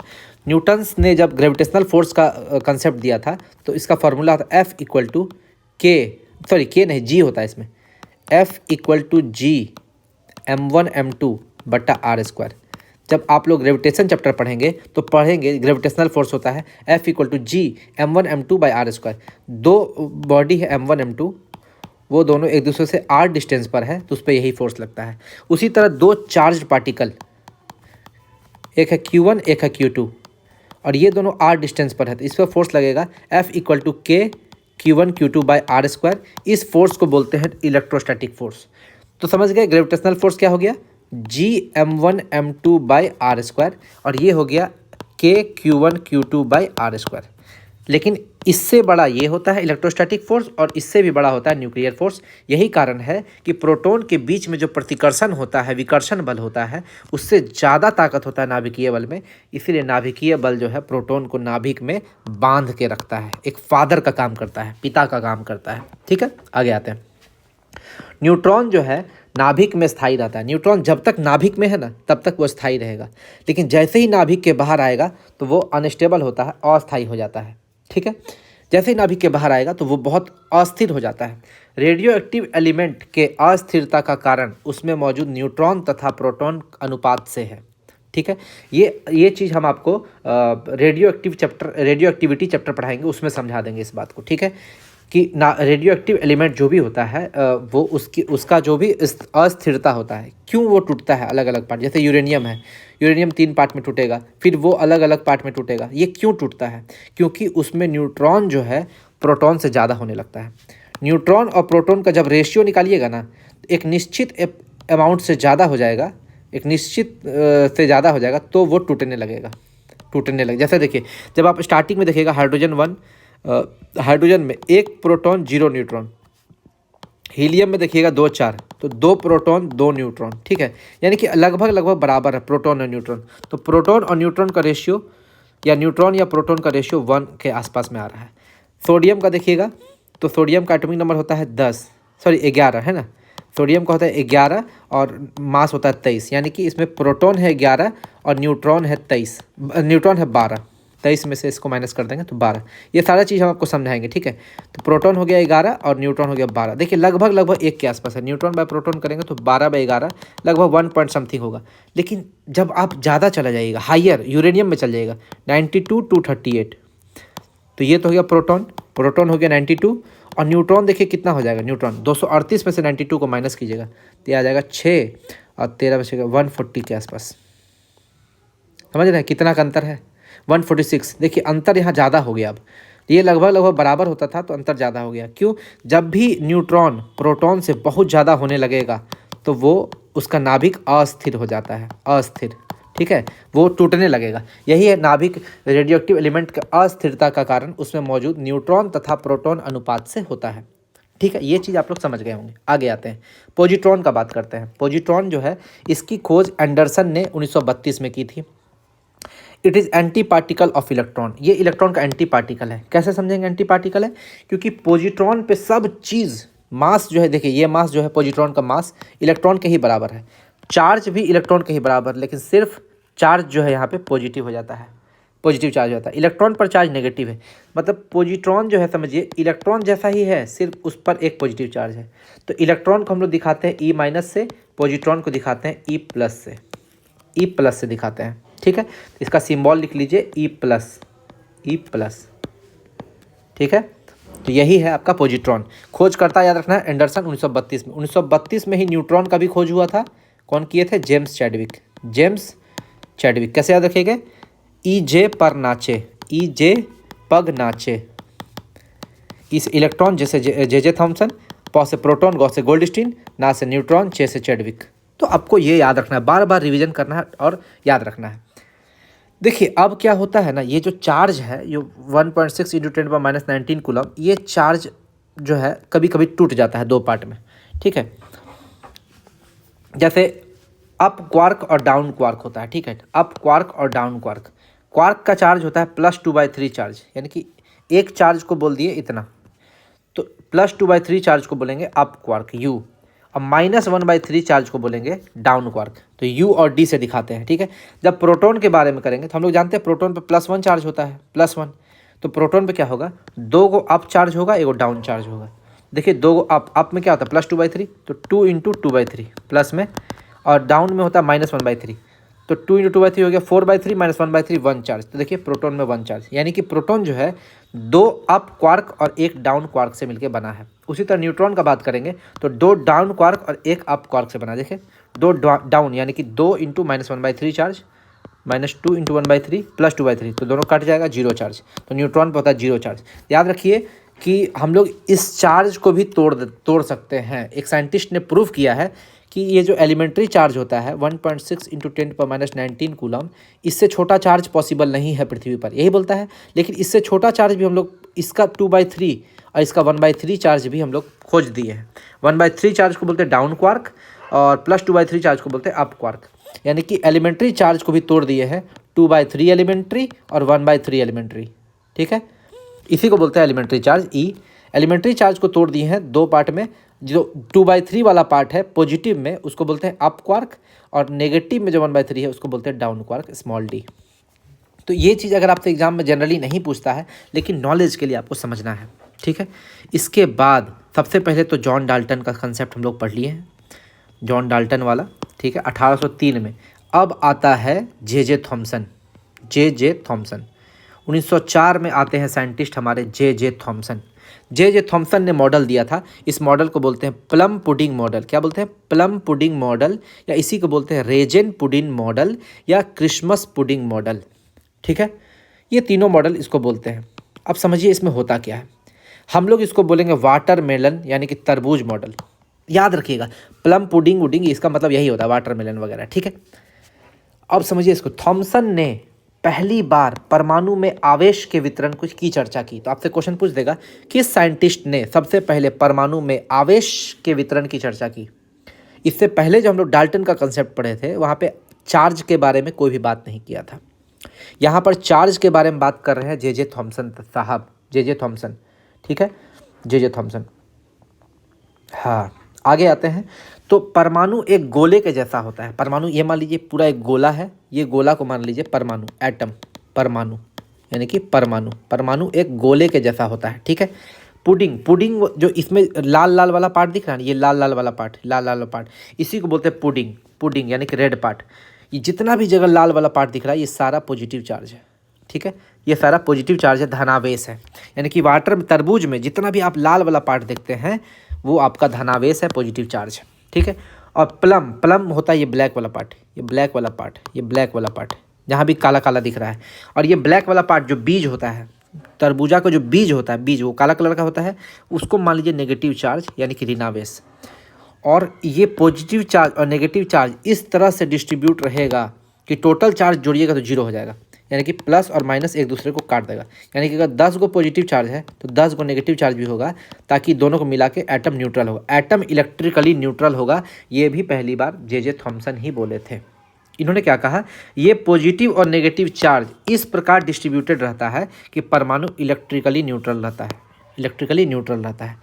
[SPEAKER 1] न्यूटन्स ने जब ग्रेविटेशनल फोर्स का कंसेप्ट दिया था तो इसका फॉर्मूला था F इक्वल टू G होता है इसमें, F equal to G m1m2 बटा r²। जब आप लोग ग्रेविटेशन चैप्टर पढ़ेंगे तो ग्रेविटेशनल फोर्स होता है F equal to G m1m2 by r²। दो बॉडी है m1 m2, वो दोनों एक दूसरे से r डिस्टेंस पर है तो उस पर यही फोर्स लगता है। उसी तरह दो चार्ज पार्टिकल, एक है Q1 एक है Q2, और ये दोनों r डिस्टेंस पर है तो इस पर फोर्स लगेगा F equal to K Q1 Q2 by r²। इस फोर्स को बोलते हैं इलेक्ट्रोस्टैटिक फोर्स। तो समझ गए ग्रेविटेशनल फोर्स क्या हो गया? G m1 m2 by r², और ये हो गया K Q1 Q2 by r²। लेकिन इससे बड़ा ये होता है इलेक्ट्रोस्टैटिक फोर्स और इससे भी बड़ा होता है न्यूक्लियर फोर्स। यही कारण है कि प्रोटॉन के बीच में जो प्रतिकर्षण होता है, विकर्षण बल होता है, उससे ज़्यादा ताकत होता है नाभिकीय बल में। इसीलिए नाभिकीय बल जो है प्रोटॉन को नाभिक में बांध के रखता है, एक फादर का काम करता है, पिता का काम करता है। ठीक है, आगे आते हैं। न्यूट्रॉन जो है नाभिक में स्थायी रहता है। न्यूट्रॉन जब तक नाभिक में है ना तब तक वो स्थायी रहेगा, लेकिन जैसे ही नाभिक के बाहर आएगा तो वो अनस्टेबल होता है, अस्थायी हो जाता है। ठीक है, जैसे ही नाभिक के बाहर आएगा तो वो बहुत अस्थिर हो जाता है। रेडियो एक्टिव एलिमेंट के अस्थिरता का कारण उसमें मौजूद न्यूट्रॉन तथा प्रोटॉन अनुपात से है। ठीक है, ये चीज़ हम आपको रेडियो एक्टिविटी चैप्टर पढ़ाएंगे, उसमें समझा देंगे इस बात को। ठीक है, कि ना रेडियो एक्टिव एलिमेंट जो भी होता है वो उसका जो भी अस्थिरता होता है, क्यों वो टूटता है अलग अलग पार्ट। जैसे यूरेनियम है, यूरेनियम 3 पार्ट में टूटेगा, फिर वो अलग अलग पार्ट में टूटेगा। ये क्यों टूटता है? क्योंकि उसमें न्यूट्रॉन जो है प्रोटॉन से ज़्यादा होने लगता है। न्यूट्रॉन और प्रोटॉन का जब रेशियो निकालिएगा ना, एक निश्चित अमाउंट से ज़्यादा हो जाएगा, एक निश्चित से ज़्यादा हो जाएगा तो वो टूटने लगेगा। जैसे देखिए, जब आप स्टार्टिंग में देखिएगा हाइड्रोजन में 1 प्रोटॉन 0 न्यूट्रॉन, हीलियम में देखिएगा 2 4, तो 2 प्रोटॉन 2 न्यूट्रॉन। ठीक है, यानी कि लगभग बराबर है प्रोटॉन और न्यूट्रॉन। तो प्रोटॉन और न्यूट्रॉन का रेशियो या न्यूट्रॉन या प्रोटॉन का रेशियो 1 के आसपास में आ रहा है। सोडियम का देखिएगा तो सोडियम का एटॉमिक नंबर होता है 11 है ना। सोडियम का होता है 11 और मास होता है 23, यानी कि इसमें प्रोटॉन है 11 और न्यूट्रॉन है 23, न्यूट्रॉन है 12। 23 में से इसको माइनस कर देंगे तो 12। ये सारा चीज़ हम आपको समझाएंगे। ठीक है, तो प्रोटॉन हो गया 11 और न्यूट्रॉन हो गया 12। देखिए लगभग 1 के आसपास है। न्यूट्रॉन बाय प्रोटॉन करेंगे तो 12/11 लगभग 1 पॉइंट समथिंग होगा। लेकिन जब आप ज़्यादा चला जाइएगा, हाइयर यूरेनियम में चल जाइएगा 92 to 38, तो ये तो हो गया प्रोटॉन हो गया 92 और न्यूट्रॉन देखिए कितना हो जाएगा। न्यूट्रॉन 238 में से 92 को माइनस कीजिएगा तो आ जाएगा 6 और 13 बचेगा 140 के आसपास। समझ रहे हैं कितना का अंतर है? 146। देखिए अंतर यहाँ ज़्यादा हो गया। अब ये लगभग बराबर होता था तो अंतर ज़्यादा हो गया। क्यों? जब भी न्यूट्रॉन प्रोटॉन से बहुत ज़्यादा होने लगेगा तो वो उसका नाभिक अस्थिर हो जाता है, अस्थिर। ठीक है, वो टूटने लगेगा। यही है नाभिक रेडियोएक्टिव एलिमेंट का अस्थिरता का कारण उसमें मौजूद न्यूट्रॉन तथा प्रोटॉन अनुपात से होता है। ठीक है, ये चीज़ आप लोग समझ गए होंगे। आगे आते हैं, पॉजिट्रॉन का बात करते हैं। पॉजिट्रॉन जो है इसकी खोज एंडरसन ने 1932 में की थी। It is anti particle of electron. ये इलेक्ट्रॉन का एंटी पार्टिकल है। कैसे समझेंगे एंटी पार्टिकल है? क्योंकि पॉजिट्रॉन पे सब चीज़, मास जो है, देखिए ये मास जो है पॉजिट्रॉन का मास इलेक्ट्रॉन के ही बराबर है, चार्ज भी इलेक्ट्रॉन के ही बराबर, लेकिन सिर्फ चार्ज जो है यहाँ पे पॉजिटिव हो जाता है, पॉजिटिव चार्ज होता है। इलेक्ट्रॉन पर चार्ज नेगेटिव है। मतलब पॉजिट्रॉन जो है समझिए इलेक्ट्रॉन जैसा ही है, सिर्फ उस पर एक पॉजिटिव चार्ज है। तो इलेक्ट्रॉन को हम लोग दिखाते हैं E- से, पॉजिट्रॉन को दिखाते हैं E+ से, E+ से दिखाते हैं। ठीक है, इसका सिंबल लिख लीजिए E+। ठीक है, तो यही है आपका पॉजिट्रॉन। खोज करता याद रखना है एंडरसन 1932 में। 1932 में ही न्यूट्रॉन का भी खोज हुआ था। कौन किए थे? James Chadwick. कैसे याद रखिएगा? E-J पर नाचे, E-J पग नाचे। इस इलेक्ट्रॉन जैसे J थॉम्सन, प से प्रोटॉन, गौ से गोल्डस्टीन, ना से न्यूट्रॉन, चे से चैडविक। तो आपको ये याद रखना है, बार बार रिवीजन करना है और याद रखना है। देखिए अब क्या होता है ना, ये जो चार्ज है, ये 1.6 × 10⁻19 कूलम, ये चार्ज जो है कभी कभी टूट जाता है 2 पार्ट में। ठीक है, जैसे अप क्वार्क और डाउन क्वार्क होता है। ठीक है, अप क्वार्क और डाउन क्वार्क। क्वार्क का चार्ज होता है +2/3 चार्ज, यानी कि एक चार्ज को बोल दिए इतना, तो +2/3 चार्ज को बोलेंगे अप क्वार्क U, और -1/3 चार्ज को बोलेंगे डाउन क्वार्क। तो U और D से दिखाते हैं। ठीक है, जब प्रोटॉन के बारे में करेंगे तो हम लोग जानते हैं प्रोटॉन पे +1 चार्ज होता है, +1। तो प्रोटॉन पे क्या होगा? 2 को अप चार्ज होगा, 1 डाउन चार्ज होगा। देखिए 2 को अप में क्या होता है? +2/3, तो 2 × 2/3 प्लस में, और डाउन में होता है -1/3, तो 2 × 2/3 हो गया 4/3, -1/3 1 चार्ज। तो देखिए प्रोटॉन में 1 चार्ज, यानी कि प्रोटॉन जो है 2 अप क्वार्क और 1 डाउन क्वार्क से मिलकर बना है। उसी तरह न्यूट्रॉन का बात करेंगे तो 2 डाउन क्वार्क और 1 अप क्वार्क से बना। देखिए 2 डाउन यानी कि 2 × -1/3 चार्ज, -2 × 1/3 +2/3, तो दोनों कट जाएगा, 0 चार्ज। तो न्यूट्रॉन पर होता है 0 चार्ज। याद रखिए कि हम लोग इस चार्ज को भी तोड़ सकते हैं। एक साइंटिस्ट ने प्रूव किया है कि ये जो एलिमेंट्री चार्ज होता है 1.6 इंटू 10⁻19 कूलम, इससे छोटा चार्ज पॉसिबल नहीं है पृथ्वी पर, यही बोलता है। लेकिन इससे छोटा चार्ज भी हम लोग, इसका 2/3 और इसका 1/3 चार्ज भी हम लोग खोज दिए हैं। 1/3 चार्ज को बोलते हैं डाउन क्वार्क और प्लस 2/3 चार्ज को बोलते हैं अप क्वार्क। यानी कि एलिमेंट्री चार्ज को भी तोड़ दिए हैं, 2/3 एलिमेंट्री और 1/3 एलिमेंट्री। ठीक है, इसी को बोलते हैं एलिमेंट्री चार्ज ई। एलिमेंट्री चार्ज को तोड़ दिए हैं दो पार्ट में। जो 2/3 वाला पार्ट है पॉजिटिव में, उसको बोलते हैं अप क्वार्क, और नेगेटिव में जो 1/3 है उसको बोलते हैं डाउन क्वार्क, स्मॉल डी। तो ये चीज़ अगर आपसे एग्जाम में जनरली नहीं पूछता है, लेकिन नॉलेज के लिए आपको समझना है। ठीक है, इसके बाद सबसे पहले तो जॉन डाल्टन का कंसेप्ट हम लोग पढ़ लिए हैं, जॉन डाल्टन वाला। ठीक है, 1803 में। अब आता है जे थॉमसन। जे थॉमसन 1904 में आते हैं साइंटिस्ट हमारे जे थॉमसन। जे थॉमसन ने मॉडल दिया था। इस मॉडल को बोलते हैं प्लम पुडिंग मॉडल। क्या बोलते हैं? प्लम पुडिंग मॉडल, या इसी को बोलते हैं रेजन पुडिंग मॉडल या क्रिसमस पुडिंग मॉडल। ठीक है, ये तीनों मॉडल इसको बोलते हैं। अब समझिए इसमें होता क्या है। हम लोग इसको बोलेंगे वाटरमेलन यानी कि तरबूज मॉडल। याद रखिएगा, प्लम पुडिंग वुडिंग इसका मतलब यही होता है, वाटरमेलन वगैरह। ठीक है, अब समझिए इसको। थॉमसन ने पहली बार परमाणु में आवेश के वितरण कुछ की चर्चा की। तो आपसे क्वेश्चन पूछ देगा, किस साइंटिस्ट ने सबसे पहले परमाणु में आवेश के वितरण की चर्चा की? इससे पहले जो हम लोग डाल्टन का कंसेप्ट पढ़े थे, वहाँ पे चार्ज के बारे में कोई भी बात नहीं किया था। यहाँ पर चार्ज के बारे में बात कर रहे हैं जे थॉमसन साहब, जे थॉमसन। ठीक है, जे थॉमसन। हाँ, आगे आते हैं। तो परमाणु एक गोले के जैसा होता है। परमाणु, ये मान लीजिए पूरा एक गोला है, ये गोला को मान लीजिए परमाणु, एटम, परमाणु यानी कि परमाणु। परमाणु एक गोले के जैसा होता है। ठीक है, पुडिंग जो इसमें लाल लाल वाला पार्ट दिख रहा है, ये लाल लाल वाला पार्ट, इसी को बोलते हैं पुडिंग यानी कि रेड पार्ट। ये जितना भी जगह लाल वाला पार्ट दिख रहा है, ये सारा पॉजिटिव चार्ज है। ठीक है, ये सारा पॉजिटिव चार्ज है, धनावेश है। यानी कि वाटर तरबूज में जितना भी आप लाल वाला पार्ट देखते हैं, वो आपका धनावेश है, पॉजिटिव चार्ज है। ठीक है, और प्लम होता है ये ब्लैक वाला पार्ट, ये ब्लैक वाला पार्ट जहाँ भी काला काला दिख रहा है। और ये ब्लैक वाला पार्ट जो बीज होता है, तरबूजा का जो बीज होता है, बीज वो काला कलर का होता है, उसको मान लीजिए नेगेटिव चार्ज यानी कि ऋणावेश। और ये पॉजिटिव चार्ज और नेगेटिव चार्ज इस तरह से डिस्ट्रीब्यूट रहेगा कि टोटल चार्ज जोड़िएगा तो जीरो हो जाएगा। यानी कि प्लस और माइनस एक दूसरे को काट देगा। यानी कि अगर 10 गो पॉजिटिव चार्ज है तो 10 गो नेगेटिव चार्ज भी होगा, ताकि दोनों को मिला के एटम न्यूट्रल होगा, एटम इलेक्ट्रिकली न्यूट्रल होगा। ये भी पहली बार जे थॉमसन ही बोले थे। इन्होंने क्या कहा, ये पॉजिटिव और नेगेटिव चार्ज इस प्रकार डिस्ट्रीब्यूटेड रहता है कि परमाणु इलेक्ट्रिकली न्यूट्रल रहता है।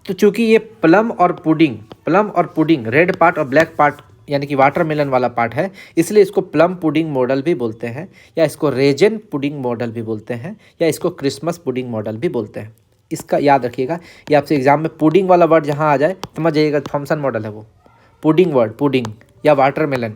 [SPEAKER 1] तो चूंकि ये प्लम और पुडिंग रेड पार्ट और ब्लैक पार्ट यानी कि वाटरमेलन वाला पार्ट है, इसलिए इसको प्लम पुडिंग मॉडल भी बोलते हैं, या इसको रेजन पुडिंग मॉडल भी बोलते हैं, या इसको क्रिसमस पुडिंग मॉडल भी बोलते हैं। इसका याद रखिएगा, ये आपसे एग्जाम में पुडिंग वाला वर्ड जहाँ आ जाए समझ जाइएगा थॉमसन मॉडल है वो। पुडिंग या वाटरमेलन,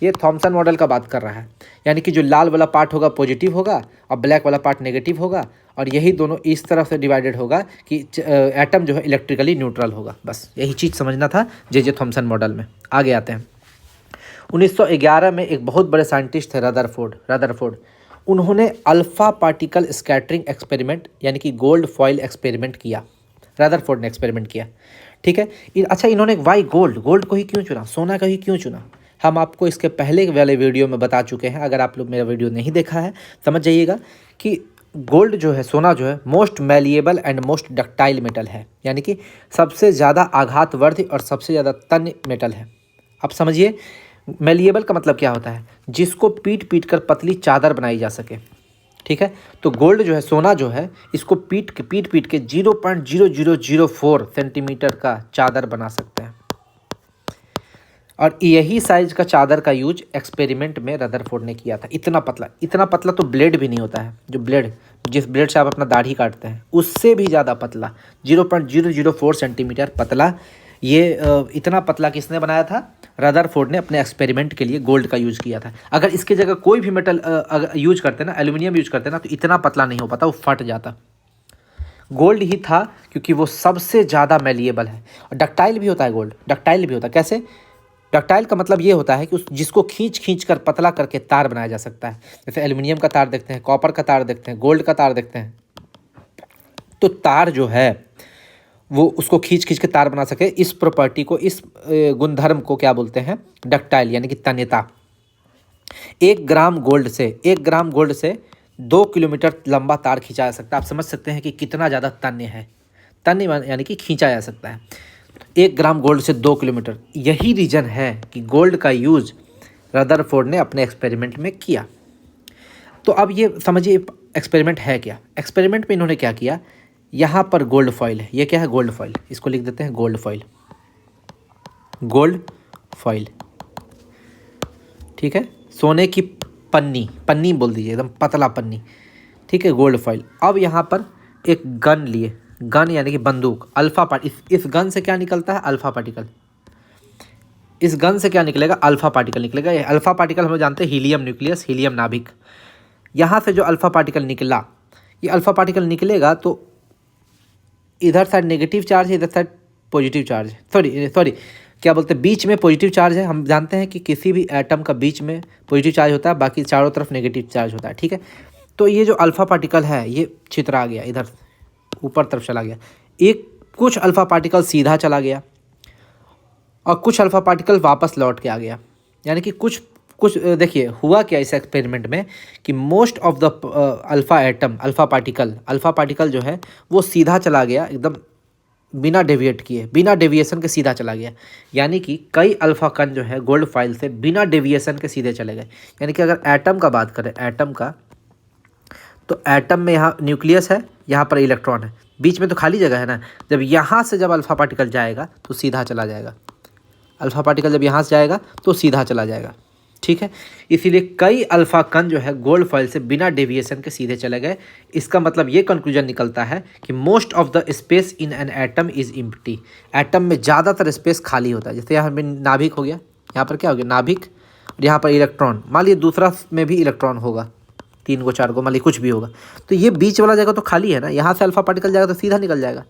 [SPEAKER 1] ये थॉमसन मॉडल का बात कर रहा है। यानी कि जो लाल वाला पार्ट होगा पॉजिटिव होगा और ब्लैक वाला पार्ट नेगेटिव होगा, और यही दोनों इस तरह से डिवाइडेड होगा कि एटम जो है इलेक्ट्रिकली न्यूट्रल होगा। बस यही चीज़ समझना था जे थॉमसन मॉडल में। आगे आते हैं। 1911 में एक बहुत बड़े साइंटिस्ट थे रदरफोर्ड। उन्होंने अल्फ़ा पार्टिकल स्कैटरिंग एक्सपेरिमेंट यानी कि गोल्ड फॉइल एक्सपेरिमेंट किया। रदरफोर्ड ने एक्सपेरिमेंट किया। ठीक है, अच्छा इन्होंने वाई गोल्ड को ही क्यों चुना, सोना को ही क्यों चुना, हम आपको इसके पहले वाले वीडियो में बता चुके हैं। अगर आप लोग मेरा वीडियो नहीं देखा है, समझ जाइएगा कि गोल्ड जो है, सोना जो है, most malleable and most ductile metal है। यानी कि सबसे ज़्यादा आघातवर्धी और सबसे ज़्यादा तन्य मेटल है। अब समझिए मैलिएबल का मतलब क्या होता है, जिसको पीट कर पतली चादर बनाई जा सके। ठीक है, तो गोल्ड जो है, सोना जो है, इसको पीट के 0.0004 सेंटीमीटर का चादर बना सकते हैं। और यही साइज का चादर का यूज एक्सपेरिमेंट में रदरफोर्ड ने किया था। इतना पतला तो ब्लेड भी नहीं होता है। जो जिस ब्लेड से आप अपना दाढ़ी काटते हैं, उससे भी ज़्यादा पतला, 0.004 सेंटीमीटर पतला। ये इतना पतला किसने बनाया था? रदरफोर्ड ने अपने एक्सपेरिमेंट के लिए गोल्ड का यूज़ किया था। अगर इसके जगह कोई भी मेटल यूज करते ना, एल्यूमिनियम यूज करते ना, तो इतना पतला नहीं हो पाता, वो फट जाता। गोल्ड ही था क्योंकि वो सबसे ज़्यादा मैलिएबल है। और डक्टाइल भी होता है गोल्ड, डक्टाइल भी होता है। कैसे? डक्टाइल का मतलब ये होता है कि जिसको खींच कर पतला करके तार बनाया जा सकता है। जैसे एल्युमिनियम का तार देखते हैं, कॉपर का तार देखते हैं, गोल्ड का तार देखते हैं, तो तार जो है वो उसको खींच खींच के तार बना सके, इस प्रॉपर्टी को, इस गुणधर्म को क्या बोलते हैं? डक्टाइल, यानी कि तन्यता। 1 ग्राम गोल्ड से 2 किलोमीटर लंबा तार खींचा जा सकता है। आप समझ सकते हैं कि कितना ज़्यादा तन्य है। तन्य यानी कि खींचा जा सकता है 1 ग्राम गोल्ड से 2 किलोमीटर। यही रीज़न है कि गोल्ड का यूज़ रदरफोर्ड ने अपने एक्सपेरिमेंट में किया। तो अब ये समझिए एक्सपेरिमेंट है क्या। एक्सपेरिमेंट में इन्होंने क्या किया, यहाँ पर गोल्ड फॉइल है। ये क्या है? Gold foil. इसको लिख देते हैं गोल्ड फॉइल। गोल्ड फॉइल, ठीक है, सोने की पन्नी, पन्नी बोल दीजिए, एकदम पतला पन्नी, ठीक है, गोल्ड फॉइल। अब यहाँ पर एक गन लिए, गन यानी कि बंदूक, अल्फा पार्टिकल। इस गन से क्या निकलता है? Alpha particle. इस गन से क्या निकलेगा? अल्फा पार्टिकल निकलेगा। ये अल्फा पार्टिकल हम लोग जानते हैं, हीलियम न्यूक्लियस, हीलियम नाभिक। यहाँ से जो अल्फा पार्टिकल निकला, ये अल्फा पार्टिकल निकलेगा तो इधर साइड नेगेटिव चार्ज है, इधर साइड पॉजिटिव चार्ज है। सॉरी क्या बोलते हैं, बीच में पॉजिटिव चार्ज है। हम जानते हैं कि किसी भी एटम का बीच में पॉजिटिव चार्ज होता है, बाकी चारों तरफ नेगेटिव चार्ज होता है, ठीक है। तो ये जो अल्फा पार्टिकल है ये छितरा गया, इधर ऊपर तरफ चला गया। एक कुछ अल्फा पार्टिकल सीधा चला गया और कुछ अल्फा पार्टिकल वापस लौट के आ गया। यानी कि कुछ देखिए हुआ क्या इस एक्सपेरिमेंट में कि most of the alpha particle जो है वो सीधा चला गया, एकदम बिना डेविएट किए, बिना डेविएशन के सीधा चला गया। यानी कि कई अल्फा कण जो है गोल्ड फॉइल से बिना डेविएशन के सीधे चले गए। यानी कि अगर एटम का बात करें, एटम का, तो एटम में यहाँ न्यूक्लियस है, यहाँ पर इलेक्ट्रॉन है, बीच में तो खाली जगह है ना। जब यहाँ से जब अल्फा पार्टिकल जाएगा तो सीधा चला जाएगा। अल्फा पार्टिकल जब यहाँ से जाएगा तो सीधा चला जाएगा, ठीक है। इसीलिए कई अल्फा कण जो है गोल्ड फॉइल से बिना डेविएशन के सीधे चले गए। इसका मतलब ये कंक्लूजन निकलता है कि most of the space in an atom is empty. Atom में ज़्यादातर स्पेस खाली होता है। जैसे यहाँ में नाभिक हो गया, यहाँ पर क्या हो गया? नाभिक, और यहाँ पर इलेक्ट्रॉन। मान लीजिए दूसरा में भी इलेक्ट्रॉन होगा, 3 को 4 को, मान लीजिए कुछ भी होगा, तो ये बीच वाला जगह तो खाली है ना। यहाँ से अल्फा पार्टिकल जाएगा तो सीधा निकल जाएगा।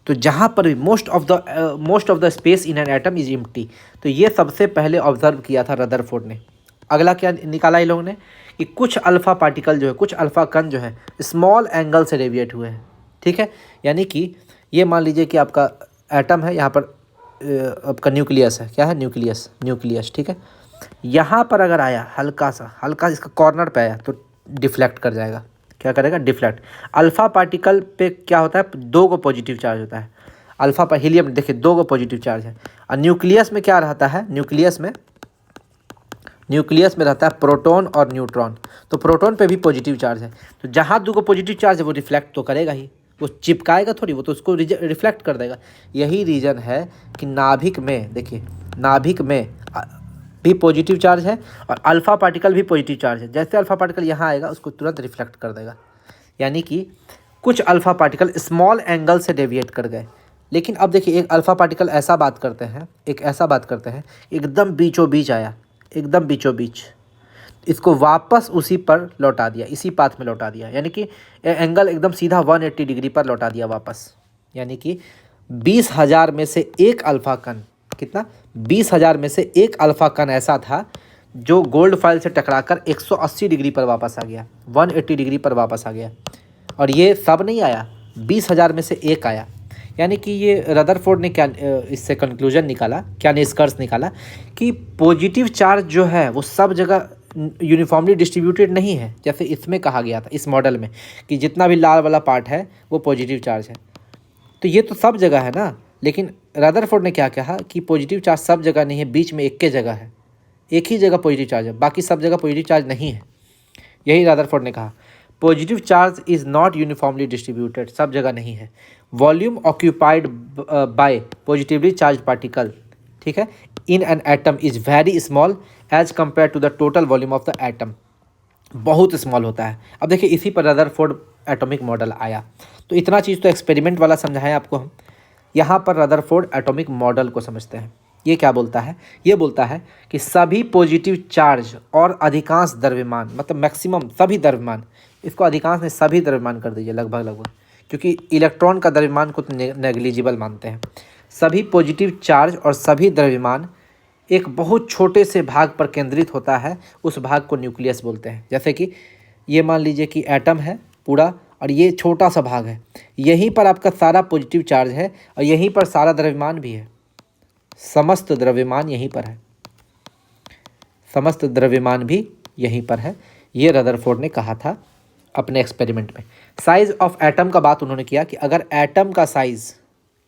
[SPEAKER 1] तो जहाँ पर भी most of the space in an atom is empty, तो ये सबसे पहले ऑब्जर्व किया था रदरफोर्ड ने। अगला क्या निकाला इन लोगों ने कि कुछ अल्फा पार्टिकल जो है, कुछ अल्फा कण जो है स्मॉल एंगल से डेविएट हुए हैं, ठीक है। यानी कि ये मान लीजिए कि आपका एटम है, यहाँ पर आपका न्यूक्लियस है, क्या है? न्यूक्लियस, ठीक है। यहाँ पर अगर आया हल्का इसका कॉर्नर पे आया तो डिफ्लेक्ट कर जाएगा। क्या करेगा? डिफ्लेक्ट। अल्फा पार्टिकल पे क्या होता है? 2 को पॉजिटिव चार्ज होता है। अल्फा पर हीलियम देखिए 2 को पॉजिटिव चार्ज है। और न्यूक्लियस में क्या रहता है? न्यूक्लियस में रहता है प्रोटॉन और न्यूट्रॉन। तो प्रोटॉन पे भी पॉजिटिव चार्ज है, तो जहाँ 2 को पॉजिटिव चार्ज है वो रिफ्लेक्ट तो करेगा ही, वो चिपकाएगा थोड़ी, वो तो उसको रिफ्लेक्ट कर देगा। यही रीज़न है कि नाभिक में, देखिए नाभिक में भी पॉजिटिव चार्ज है और अल्फा पार्टिकल भी पॉजिटिव चार्ज है। जैसे अल्फा पार्टिकल यहाँ आएगा उसको तुरंत रिफ्लेक्ट कर देगा। यानी कि कुछ अल्फा पार्टिकल स्मॉल एंगल से डेविएट कर गए। लेकिन अब देखिए एक अल्फा पार्टिकल ऐसा बात करते हैं, एकदम बीचों बीच आया, एकदम बीचों बीच, इसको वापस उसी पर लौटा दिया, इसी पाथ में लौटा दिया। यानी कि एंगल एकदम सीधा 180 डिग्री पर लौटा दिया वापस। यानी कि 20,000 में से एक अल्फा कण, कितना? 20,000 में से एक अल्फा कण ऐसा था जो गोल्ड फॉइल से टकराकर 180 डिग्री पर वापस आ गया, 180 डिग्री पर वापस आ गया। और ये सब नहीं आया, 20,000 में से एक आया। यानी कि ये रदरफोर्ड ने क्या इससे कंक्लूजन निकाला, क्या निष्कर्ष निकाला कि पॉजिटिव चार्ज जो है वो सब जगह यूनिफॉर्मली डिस्ट्रीब्यूटेड नहीं है। जैसे इसमें कहा गया था, इस मॉडल में, कि जितना भी लाल वाला पार्ट है वो पॉजिटिव चार्ज है। तो ये तो सब जगह है ना। लेकिन रदरफोर्ड ने क्या कहा कि पॉजिटिव चार्ज सब जगह नहीं है, बीच में एक के जगह है, एक ही जगह पॉजिटिव चार्ज है, बाकी सब जगह पॉजिटिव चार्ज नहीं है। यही रदरफोर्ड ने कहा, positive charge is not uniformly distributed, सब जगह नहीं है। Volume occupied by positively charge particle, ठीक है, in an atom is very small as compare to the total volume of the atom, बहुत स्मॉल होता है। अब देखिए इसी पर रदरफोर्ड एटॉमिक मॉडल आया। तो इतना चीज़ तो एक्सपेरिमेंट वाला समझाएं आपको हम। यहाँ पर रदरफोर्ड एटॉमिक मॉडल को समझते हैं। ये क्या बोलता है? ये बोलता है कि सभी पॉजिटिव चार्ज और अधिकांश द्रव्यमान, मतलब मैक्सिमम सभी द्रव्यमान, इसको अधिकांश में सभी द्रव्यमान कर दीजिए, लगभग, क्योंकि इलेक्ट्रॉन का द्रव्यमान को नेग्लिजिबल मानते हैं। सभी पॉजिटिव चार्ज और सभी द्रव्यमान एक बहुत छोटे से भाग पर केंद्रित होता है, उस भाग को न्यूक्लियस बोलते हैं। जैसे कि ये मान लीजिए कि एटम है पूरा, और ये छोटा सा भाग है, यहीं पर आपका सारा पॉजिटिव चार्ज है और यहीं पर सारा द्रव्यमान भी है। समस्त द्रव्यमान यहीं पर है, समस्त द्रव्यमान भी यहीं पर है। ये रदरफोर्ड ने कहा था अपने एक्सपेरिमेंट में। साइज ऑफ एटम का बात उन्होंने किया कि अगर एटम का साइज,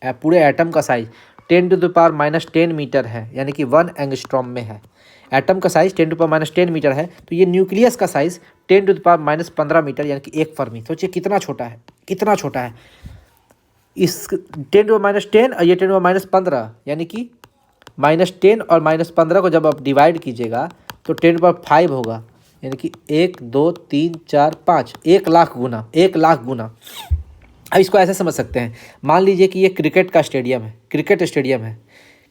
[SPEAKER 1] पूरे एटम का साइज 10⁻⁻10 मीटर है, यानी कि 1 एंगस्ट्रॉम में है। एटम का साइज 10⁻10 मीटर है, तो ये न्यूक्लियस का साइज 10⁻15 मीटर, यानी कि 1 फर्मी। सोचिए कितना छोटा है, कितना छोटा है। इस 10⁻10 और ये 10⁻15, यानी कि -10 और -15 को जब आप डिवाइड कीजिएगा तो 10⁻5 होगा, यानी कि 1 2 3 4 5, 1,00,000 गुना, 1,00,000 गुना। अब इसको ऐसे समझ सकते हैं, मान लीजिए कि ये क्रिकेट का स्टेडियम है, क्रिकेट स्टेडियम है।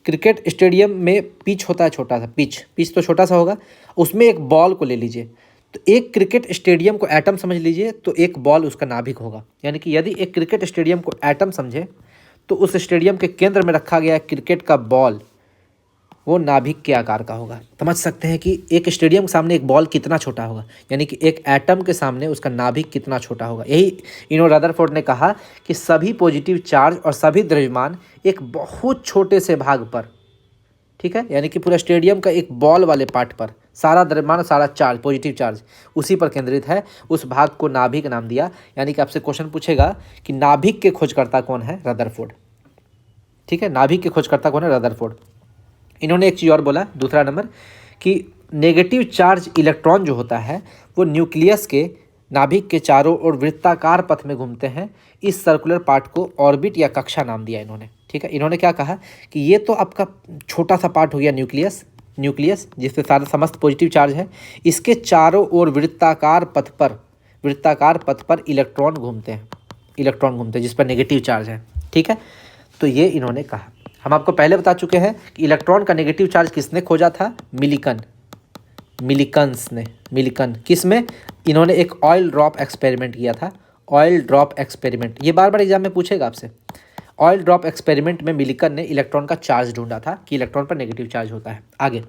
[SPEAKER 1] क्रिकेट स्टेडियम में पिच होता है, छोटा सा पिच तो छोटा सा होगा, उसमें एक बॉल को ले लीजिए, तो एक क्रिकेट स्टेडियम को एटम समझ लीजिए, तो एक बॉल उसका नाभिक होगा। यानी कि यदि एक क्रिकेट स्टेडियम को एटम समझे तो उस स्टेडियम के केंद्र में रखा गया क्रिकेट का बॉल वो नाभिक के आकार का होगा। समझ सकते हैं कि एक स्टेडियम के सामने एक बॉल कितना छोटा होगा, यानी कि एक एटम के सामने उसका नाभिक कितना छोटा होगा। यही रदरफोर्ड ने कहा कि सभी पॉजिटिव चार्ज और सभी द्रव्यमान एक बहुत छोटे से भाग पर, ठीक है, यानी कि पूरा स्टेडियम का एक बॉल वाले पार्ट पर सारा द्रव्यमान, सारा चार्ज, पॉजिटिव चार्ज उसी पर केंद्रित है। उस भाग को नाभिक नाम दिया। यानी कि आपसे क्वेश्चन पूछेगा कि नाभिक के खोजकर्ता कौन है? रदरफोर्ड। ठीक है, नाभिक के खोजकर्ता कौन है? रदरफोर्ड। इन्होंने एक चीज़ और बोला, दूसरा नंबर, कि नेगेटिव चार्ज इलेक्ट्रॉन जो होता है वो न्यूक्लियस के नाभिक के चारों ओर वृत्ताकार पथ में घूमते हैं। इस सर्कुलर पार्ट को ऑर्बिट या कक्षा नाम दिया इन्होंने। ठीक है, इन्होंने क्या कहा कि ये तो आपका छोटा सा पार्ट हो गया न्यूक्लियस जिससे सारा समस्त पॉजिटिव चार्ज है। इसके चारों ओर वृत्ताकार पथ पर इलेक्ट्रॉन घूमते हैं जिस पर नेगेटिव चार्ज है। ठीक है, तो ये इन्होंने कहा। हम आपको पहले बता चुके हैं कि इलेक्ट्रॉन का नेगेटिव चार्ज किसने खोजा था? मिलिकन। किस में? इन्होंने एक ऑयल ड्रॉप एक्सपेरिमेंट किया था। ऑयल ड्रॉप एक्सपेरिमेंट, ये बार बार एग्जाम में पूछेगा आपसे। ऑयल ड्रॉप एक्सपेरिमेंट में मिलिकन ने इलेक्ट्रॉन का चार्ज ढूंढा था कि इलेक्ट्रॉन पर नेगेटिव चार्ज होता है। आगे,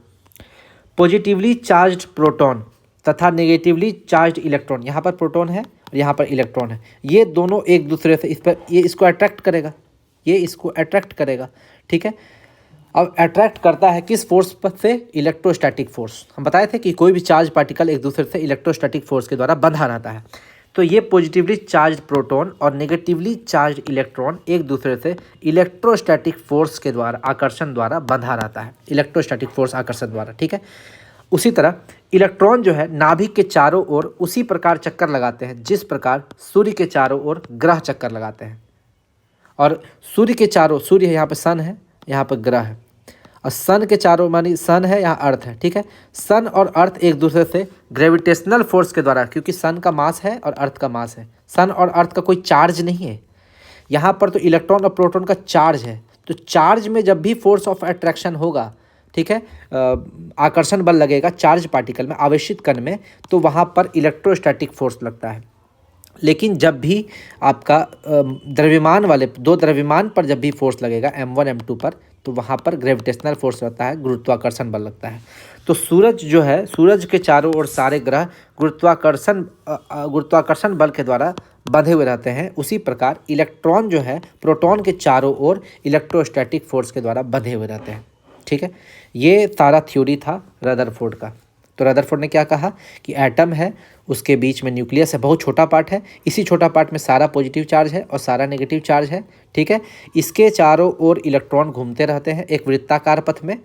[SPEAKER 1] पॉजिटिवली चार्ज्ड प्रोटॉन तथा नेगेटिवली चार्ज्ड इलेक्ट्रॉन, यहाँ पर प्रोटॉन है और यहाँ पर इलेक्ट्रॉन है, ये दोनों एक दूसरे से इसको अट्रैक्ट करेगा। ठीक है, अब अट्रैक्ट करता है किस फोर्स पर से? Electrostatic force. हम बताए थे कि कोई भी चार्ज पार्टिकल एक दूसरे से इलेक्ट्रोस्टैटिक फोर्स के द्वारा बंधा रहता है। तो ये पॉजिटिवली चार्ज्ड प्रोटॉन और नेगेटिवली चार्ज्ड इलेक्ट्रॉन एक दूसरे से इलेक्ट्रोस्टैटिक फोर्स के द्वारा, आकर्षण द्वारा बंधा रहता है, इलेक्ट्रोस्टैटिक फोर्स, आकर्षण द्वारा। ठीक है, उसी तरह इलेक्ट्रॉन जो है नाभिक के चारों ओर उसी प्रकार चक्कर लगाते हैं जिस प्रकार सूर्य के चारों ओर ग्रह चक्कर लगाते हैं। और सूर्य के चारों, सूर्य है यहाँ पे, सन है यहाँ पर, ग्रह है, और सन के चारों, मानी सन है यहाँ अर्थ है। ठीक है, सन और अर्थ एक दूसरे से ग्रेविटेशनल फोर्स के द्वारा, क्योंकि सन का मास है और अर्थ का मास है, सन और अर्थ का कोई चार्ज नहीं है यहाँ पर, तो इलेक्ट्रॉन और प्रोटॉन का चार्ज है। तो चार्ज में जब भी फोर्स ऑफ अट्रैक्शन होगा, ठीक है, आकर्षण बल लगेगा चार्ज पार्टिकल में, आवेशित कण में, तो वहाँ पर इलेक्ट्रोस्टैटिक फोर्स लगता है। लेकिन जब भी आपका द्रव्यमान वाले, दो द्रव्यमान पर जब भी फोर्स लगेगा M1 M2 पर, तो वहाँ पर ग्रेविटेशनल फोर्स रहता है, गुरुत्वाकर्षण बल लगता है। तो सूरज जो है, सूरज के चारों ओर सारे ग्रह गुरुत्वाकर्षण बल के द्वारा बंधे हुए रहते हैं। उसी प्रकार इलेक्ट्रॉन जो है प्रोटॉन के चारों ओर इलेक्ट्रोस्टैटिक फोर्स के द्वारा बंधे हुए रहते हैं। ठीक है, ये सारा थ्योरी था रदरफोर्ड का। तो रदरफोर्ड ने क्या कहा कि एटम है, उसके बीच में न्यूक्लियस है, बहुत छोटा पार्ट है, इसी छोटा पार्ट में सारा पॉजिटिव चार्ज है और सारा नेगेटिव चार्ज है। ठीक है, इसके चारों ओर इलेक्ट्रॉन घूमते रहते हैं एक वृत्ताकार पथ में,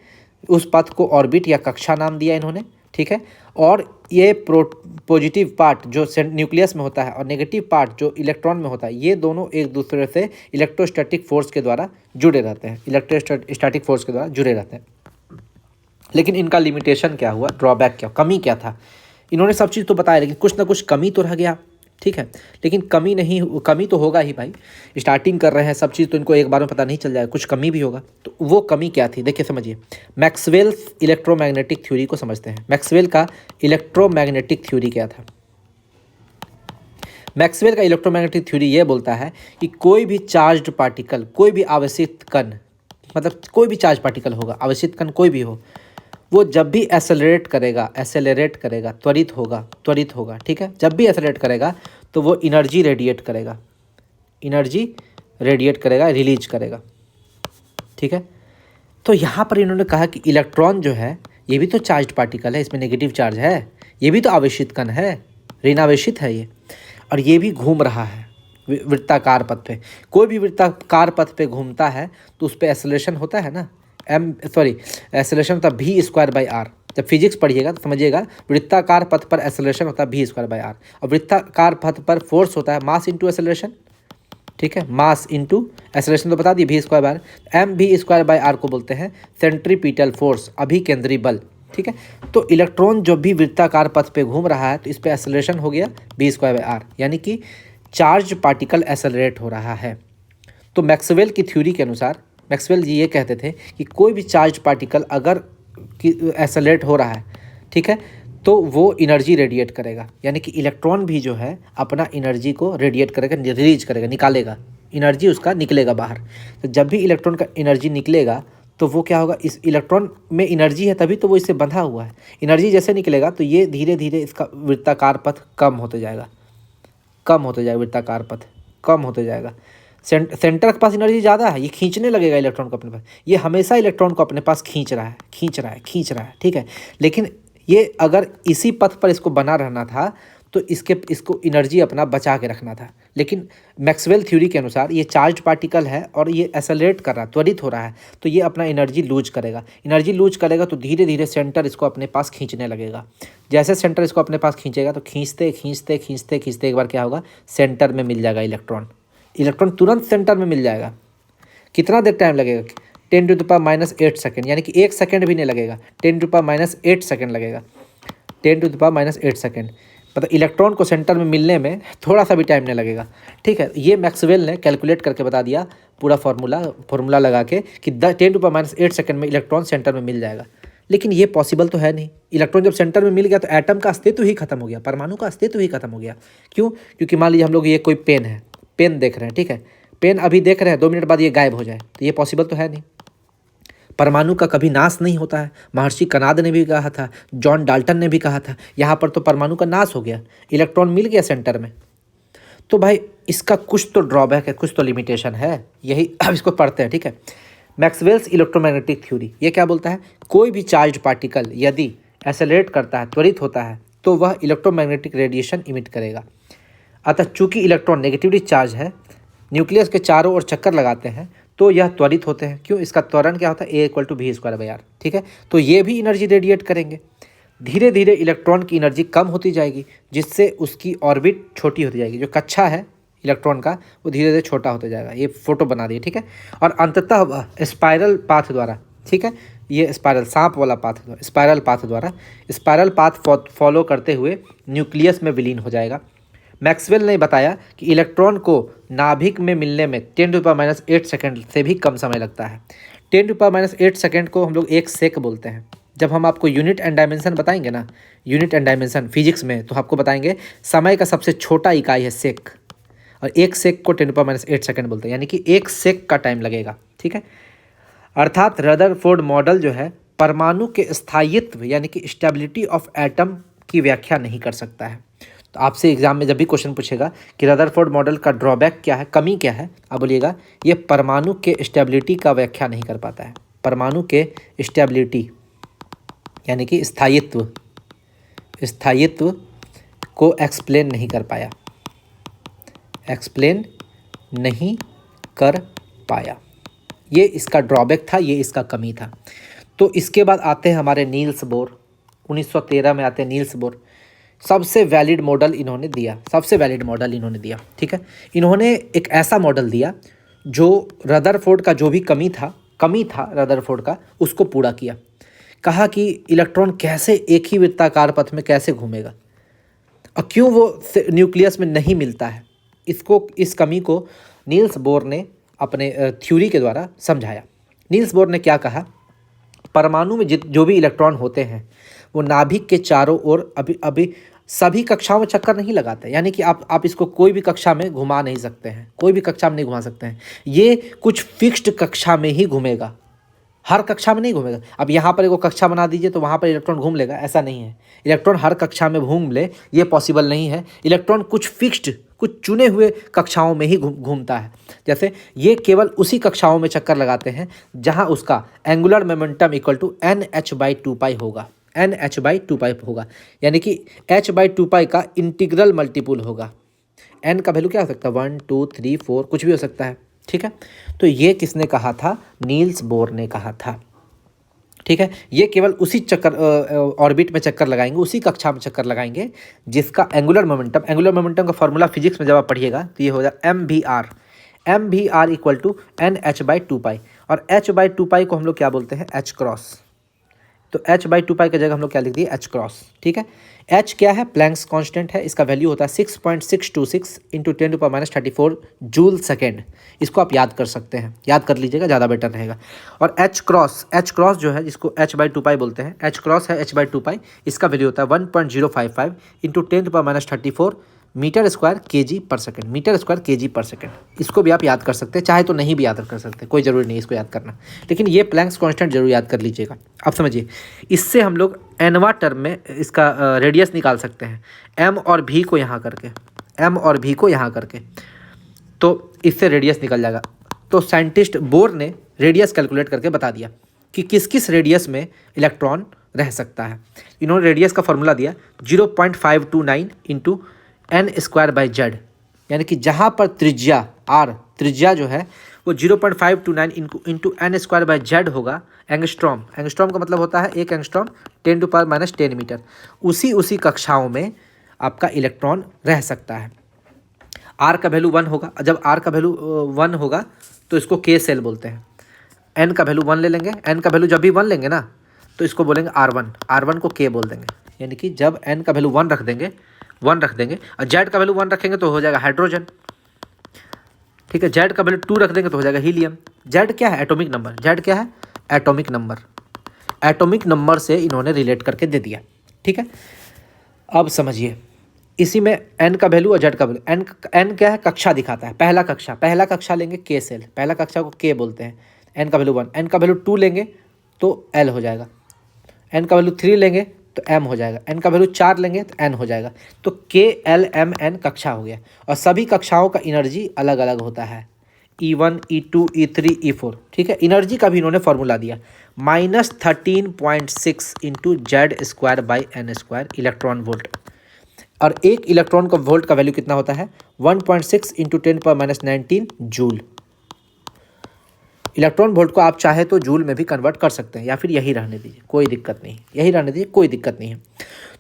[SPEAKER 1] उस पथ को ऑर्बिट या कक्षा नाम दिया इन्होंने। ठीक है, और ये पॉजिटिव पार्ट जो न्यूक्लियस में होता है और नेगेटिव पार्ट जो इलेक्ट्रॉन में होता है, ये दोनों एक दूसरे से इलेक्ट्रोस्टैटिक फोर्स के द्वारा जुड़े रहते हैं, लेकिन इनका लिमिटेशन क्या हुआ, ड्रॉबैक क्या, कमी क्या था? इन्होंने सब चीज़ तो बताया, लेकिन कुछ ना कुछ कमी तो रह गया। ठीक है, लेकिन कमी तो होगा ही भाई, स्टार्टिंग कर रहे हैं, सब चीज़ तो इनको एक बार में पता नहीं चल जाएगा, कुछ कमी भी होगा। तो वो कमी क्या थी? देखिए समझिए, मैक्सवेल्स इलेक्ट्रोमैग्नेटिक थ्योरी को समझते हैं। मैक्सवेल का इलेक्ट्रोमैग्नेटिक थ्योरी क्या था? मैक्सवेल का इलेक्ट्रोमैग्नेटिक थ्योरी ये बोलता है कि कोई भी चार्ज्ड पार्टिकल, कोई भी आवेशित कण, मतलब कोई भी चार्ज पार्टिकल होगा, आवेशित कण कोई भी हो, वो जब भी एक्सेलरेट करेगा, त्वरित होगा। ठीक है, जब भी एक्सेलरेट करेगा तो वो एनर्जी रेडिएट करेगा, एनर्जी रेडिएट करेगा, रिलीज करेगा। ठीक है, तो यहाँ पर इन्होंने कहा कि इलेक्ट्रॉन जो है ये भी तो चार्ज पार्टिकल है, इसमें नेगेटिव चार्ज है, ये भी तो आवेशित कण है, ऋणावेशित है ये, और ये भी घूम रहा है वृत्ताकार पथ पे। कोई भी वृत्ताकार पथ पे घूमता है तो उस पर एक्सेलरेशन होता है ना, एक्सेलरेशन होता है v²/r। जब फिजिक्स पढ़िएगा तो समझिएगा, वृत्ताकार पथ पर एक्सेलरेशन होता है v²/r, और वृत्ताकार पथ पर फोर्स होता है मास इंटू एक्सेलरेशन। ठीक है, मास इंटू एक्सेलरेशन तो बता दिए v²/r। mv²/r को बोलते हैं सेंट्रीपिटल फोर्स, अभिकेंद्री बल। ठीक है, तो इलेक्ट्रॉन जब भी वृत्ताकार पथ पे घूम रहा है तो इस पर एक्सेलरेशन हो गया v²/r, यानी कि चार्ज पार्टिकल एक्सेलरेट हो रहा है। तो मैक्सवेल की थ्योरी के अनुसार, मैक्सवेल जी ये कहते थे कि कोई भी चार्ज पार्टिकल अगर एक्सेलरेट हो रहा है, ठीक है, तो वो एनर्जी रेडिएट करेगा, यानी कि इलेक्ट्रॉन भी जो है अपना एनर्जी को रेडिएट करेगा, रिलीज करेगा, निकालेगा, एनर्जी उसका निकलेगा बाहर। तो जब भी इलेक्ट्रॉन का एनर्जी निकलेगा तो वो क्या होगा, इस इलेक्ट्रॉन में एनर्जी है तभी तो वो इससे बंधा हुआ है। एनर्जी जैसे निकलेगा तो ये धीरे धीरे इसका वृत्ताकार पथ कम होते जाएगा, कम होते जाएगा, वृत्ताकार पथ कम होते जाएगा। सेंटर के पास एनर्जी ज़्यादा है, ये खींचने लगेगा इलेक्ट्रॉन को अपने पास, ये हमेशा इलेक्ट्रॉन को अपने पास खींच रहा है, खींच रहा है, खींच रहा है। ठीक है, लेकिन ये अगर इसी पथ पर इसको बना रहना था तो इसको एनर्जी अपना बचा के रखना था। लेकिन मैक्सवेल थ्योरी के अनुसार ये चार्ज पार्टिकल है और ये एक्सेलरेट कर रहा है, त्वरित हो रहा है, तो ये अपना एनर्जी लूज करेगा। एनर्जी लूज करेगा तो धीरे धीरे सेंटर इसको अपने पास खींचने लगेगा। जैसे सेंटर इसको अपने पास खींचेगा तो खींचते खींचते खींचते खींचते एक बार क्या होगा, सेंटर में मिल जाएगा इलेक्ट्रॉन। इलेक्ट्रॉन तुरंत सेंटर में मिल जाएगा। कितना देर टाइम लगेगा, 10⁻⁸ सेकेंड, यानी कि 1 सेकेंड भी नहीं लगेगा, 10⁻⁸ सेकेंड लगेगा, 10⁻⁸ सेकेंड। मतलब इलेक्ट्रॉन को सेंटर में मिलने में थोड़ा सा भी टाइम नहीं लगेगा। ठीक है, ये मैक्सवेल ने कैलकुलेट करके बता दिया, पूरा फार्मूला लगा के कि 10⁻⁸ सेकेंड में इलेक्ट्रॉन सेंटर में मिल जाएगा। लेकिन ये पॉसिबल तो है नहीं। इलेक्ट्रॉन जब सेंटर में मिल गया तो एटम का अस्तित्व ही खत्म हो गया, परमाणु का अस्तित्व ही खत्म हो गया। क्यों? क्योंकि मान लीजिए हम लोग ये कोई पेन है, पेन देख रहे हैं, ठीक है, पेन अभी देख रहे हैं, 2 मिनट बाद ये गायब हो जाए, तो ये पॉसिबल तो है नहीं। परमाणु का कभी नाश नहीं होता है। महर्षि कनाद ने भी कहा था, जॉन डाल्टन ने भी कहा था, यहाँ पर तो परमाणु का नाश हो गया, इलेक्ट्रॉन मिल गया सेंटर में। तो भाई इसका कुछ तो ड्रॉबैक है, कुछ तो लिमिटेशन है, यही अब इसको पढ़ते हैं। ठीक है, मैक्सवेल्स इलेक्ट्रोमैग्नेटिक थ्योरी ये क्या बोलता है, कोई भी चार्ज पार्टिकल यदि एक्सेलरेट करता है, त्वरित होता है, तो वह इलेक्ट्रोमैग्नेटिक रेडिएशन इमिट करेगा। अतः चूंकि इलेक्ट्रॉन नेगेटिवली चार्ज है, न्यूक्लियस के चारों ओर चक्कर लगाते हैं, तो यह त्वरित होते हैं। क्यों? इसका त्वरण क्या होता है, a=v²/r। ठीक है, तो ये भी एनर्जी रेडिएट करेंगे। धीरे धीरे इलेक्ट्रॉन की एनर्जी कम होती जाएगी, जिससे उसकी ऑर्बिट छोटी होती जाएगी। जो कक्षा है इलेक्ट्रॉन का वो धीरे धीरे छोटा होता जाएगा। ये फोटो बना दिए। ठीक है, और अंततः स्पाइरल पाथ द्वारा, ठीक है, ये स्पाइरल सांप वाला पाथ, स्पाइरल पाथ द्वारा, स्पाइरल पाथ फॉलो करते हुए न्यूक्लियस में विलीन हो जाएगा। मैक्सवेल ने बताया कि इलेक्ट्रॉन को नाभिक में मिलने में 10⁻⁸ सेकेंड से भी कम समय लगता है। 10⁻⁸ सेकेंड को हम लोग 1 सेक बोलते हैं। जब हम आपको यूनिट एंड डायमेंशन बताएंगे ना, यूनिट एंड डायमेंशन फिजिक्स में, तो आपको बताएंगे समय का सबसे छोटा इकाई है सेक, और 1 सेक को 10⁻⁸ सेकेंड बोलते हैं, यानी कि 1 सेक का टाइम लगेगा। ठीक है, अर्थात रदरफोर्ड मॉडल जो है परमाणु के स्थायित्व यानी कि स्टेबिलिटी ऑफ एटम की व्याख्या नहीं कर सकता है। तो आपसे एग्जाम में जब भी क्वेश्चन पूछेगा कि रदरफोर्ड मॉडल का ड्रॉबैक क्या है, कमी क्या है, आप बोलिएगा ये परमाणु के स्टेबिलिटी का व्याख्या नहीं कर पाता है। परमाणु के स्टेबिलिटी यानी कि स्थायित्व को एक्सप्लेन नहीं कर पाया, एक्सप्लेन नहीं कर पाया। ये इसका ड्रॉबैक था, ये इसका कमी था। तो इसके बाद आते हैं हमारे नील्स बोर। 1913 में आते हैं नील्स बोर। सबसे वैलिड मॉडल इन्होंने दिया, सबसे वैलिड मॉडल इन्होंने दिया। ठीक है, इन्होंने एक ऐसा मॉडल दिया जो रदरफोर्ड का जो भी कमी था रदरफोर्ड का, उसको पूरा किया। कहा कि इलेक्ट्रॉन कैसे एक ही वृत्ताकार पथ में कैसे घूमेगा और क्यों वो न्यूक्लियस में नहीं मिलता है। इस कमी को नील्स बोर ने अपने थ्योरी के द्वारा समझाया। नील्स बोर ने क्या कहा, परमाणु में जो भी इलेक्ट्रॉन होते हैं वो नाभिक के चारों ओर अभी सभी कक्षाओं में चक्कर नहीं लगाते। यानी कि आप इसको कोई भी कक्षा में घुमा नहीं सकते हैं, कोई भी कक्षा में नहीं घुमा सकते हैं। ये कुछ फिक्स्ड कक्षा में ही घूमेगा, हर कक्षा में नहीं घूमेगा। अब यहाँ पर एगो कक्षा बना दीजिए तो वहाँ पर इलेक्ट्रॉन घूम लेगा, ऐसा नहीं है। इलेक्ट्रॉन हर कक्षा में घूम ले ये पॉसिबल नहीं है। इलेक्ट्रॉन कुछ फिक्स्ड, कुछ चुने हुए कक्षाओं में ही घूमता है। जैसे ये केवल उसी कक्षाओं में चक्कर लगाते हैं जहाँ उसका angular momentum equal to NH/2π होगा, NH/2π होगा, यानी कि H/2π का इंटीग्रल मल्टीपुल होगा। n का वैल्यू क्या हो सकता है, 1 2 3 4 कुछ भी हो सकता है, ठीक है। तो ये किसने कहा था, नील्स बोर ने कहा था, ठीक है। ये केवल उसी चक्कर ऑर्बिट में चक्कर लगाएंगे, उसी कक्षा में चक्कर लगाएंगे जिसका एंगुलर मोमेंटम का फॉर्मूला फिजिक्स में जब आप पढ़िएगा तो ये हो जाए mvr इक्वल टू NH/2π, और H/2π को हम लोग क्या बोलते हैं, H क्रॉस। तो H/2π की जगह हम लोग क्या लिख दिए, H क्रॉस, ठीक है। H क्या है, प्लैंक्स कांस्टेंट है, इसका वैल्यू होता है 6.626 इंटू 10⁻34 जूल सेकेंड। इसको आप याद कर सकते हैं, याद कर लीजिएगा, ज़्यादा बेटर रहेगा। और H क्रॉस जो है, जिसको H/2π बोलते हैं, H क्रॉस है H/2π, इसका वैल्यू होता है 1.055 इंटू 10⁻34 मीटर स्क्वायर kg पर सेकेंड। इसको भी आप याद कर सकते हैं, चाहे तो नहीं भी याद कर सकते, कोई ज़रूरी नहीं इसको याद करना, लेकिन ये प्लैंक्स कांस्टेंट जरूर याद कर लीजिएगा। अब समझिए, इससे हम लोग एनवा टर्म में इसका रेडियस निकाल सकते हैं, m और v को यहाँ करके, तो इससे रेडियस निकल जाएगा। तो साइंटिस्ट बोर ने रेडियस कैलकुलेट करके बता दिया कि किस किस रेडियस में इलेक्ट्रॉन रह सकता है। इन्होंने रेडियस का फॉर्मूला दिया 0.529 इंटू n²/z, यानी कि जहाँ पर त्रिज्या जो है वो 0.529 इंटू n² होगा। एंगस्ट्रॉम का मतलब होता है 1 एंगस्ट्रॉम 10⁻⁻10 मीटर। उसी कक्षाओं में आपका इलेक्ट्रॉन रह सकता है। R का वैल्यू 1 होगा, जब R का वैल्यू 1 होगा तो इसको K सेल बोलते हैं। N का वैल्यू 1 ले लेंगे, N का वैल्यू जब भी 1 लेंगे ना तो इसको बोलेंगे R1 को K बोल देंगे, यानी कि जब N का वैल्यू 1 रख देंगे और Z का वैल्यू 1 रखेंगे तो हो जाएगा हाइड्रोजन, ठीक है। Z का वैल्यू 2 रख देंगे तो हो जाएगा हीलियम। Z क्या है, एटॉमिक नंबर, एटॉमिक नंबर से इन्होंने रिलेट करके दे दिया, ठीक है। अब समझिए, इसी में n का वैल्यू और z का वैल्यू, n क्या है, कक्षा दिखाता है, पहला कक्षा लेंगे K सेल, पहला कक्षा को K बोलते हैं। n का वैल्यू 1, n का वैल्यू 2 लेंगे तो L हो जाएगा, n का वैल्यू 3 लेंगे तो M हो जाएगा, n का वैल्यू 4 लेंगे तो N हो जाएगा। तो K L M N कक्षा हो गया, और सभी कक्षाओं का एनर्जी अलग अलग होता है, E1 E2 E3 E4, ठीक है। एनर्जी का भी इन्होंने फॉर्मूला दिया -13.6 इंटू Z²/n² इलेक्ट्रॉन वोल्ट, और एक इलेक्ट्रॉन का वोल्ट का वैल्यू कितना होता है, 1.6 इंटू 10⁻19 जूल। इलेक्ट्रॉन वोल्ट को आप चाहे तो जूल में भी कन्वर्ट कर सकते हैं, या फिर यही रहने दीजिए, कोई दिक्कत नहीं है।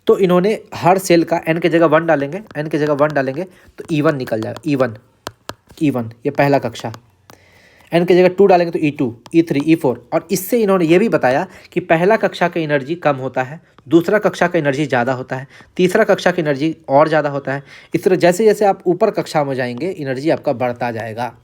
[SPEAKER 1] तो इन्होंने हर सेल का n की जगह 1 डालेंगे तो E1 निकल जाएगा, E1 ये पहला कक्षा। n की जगह 2 डालेंगे तो E2 E3 E4, और इससे इन्होंने ये भी बताया कि पहला कक्षा का एनर्जी कम होता है, दूसरा कक्षा का एनर्जी ज़्यादा होता है, तीसरा कक्षा का एनर्जी और ज़्यादा होता है। इस तरह जैसे जैसे आप ऊपर कक्षा में जाएंगे एनर्जी आपका बढ़ता जाएगा।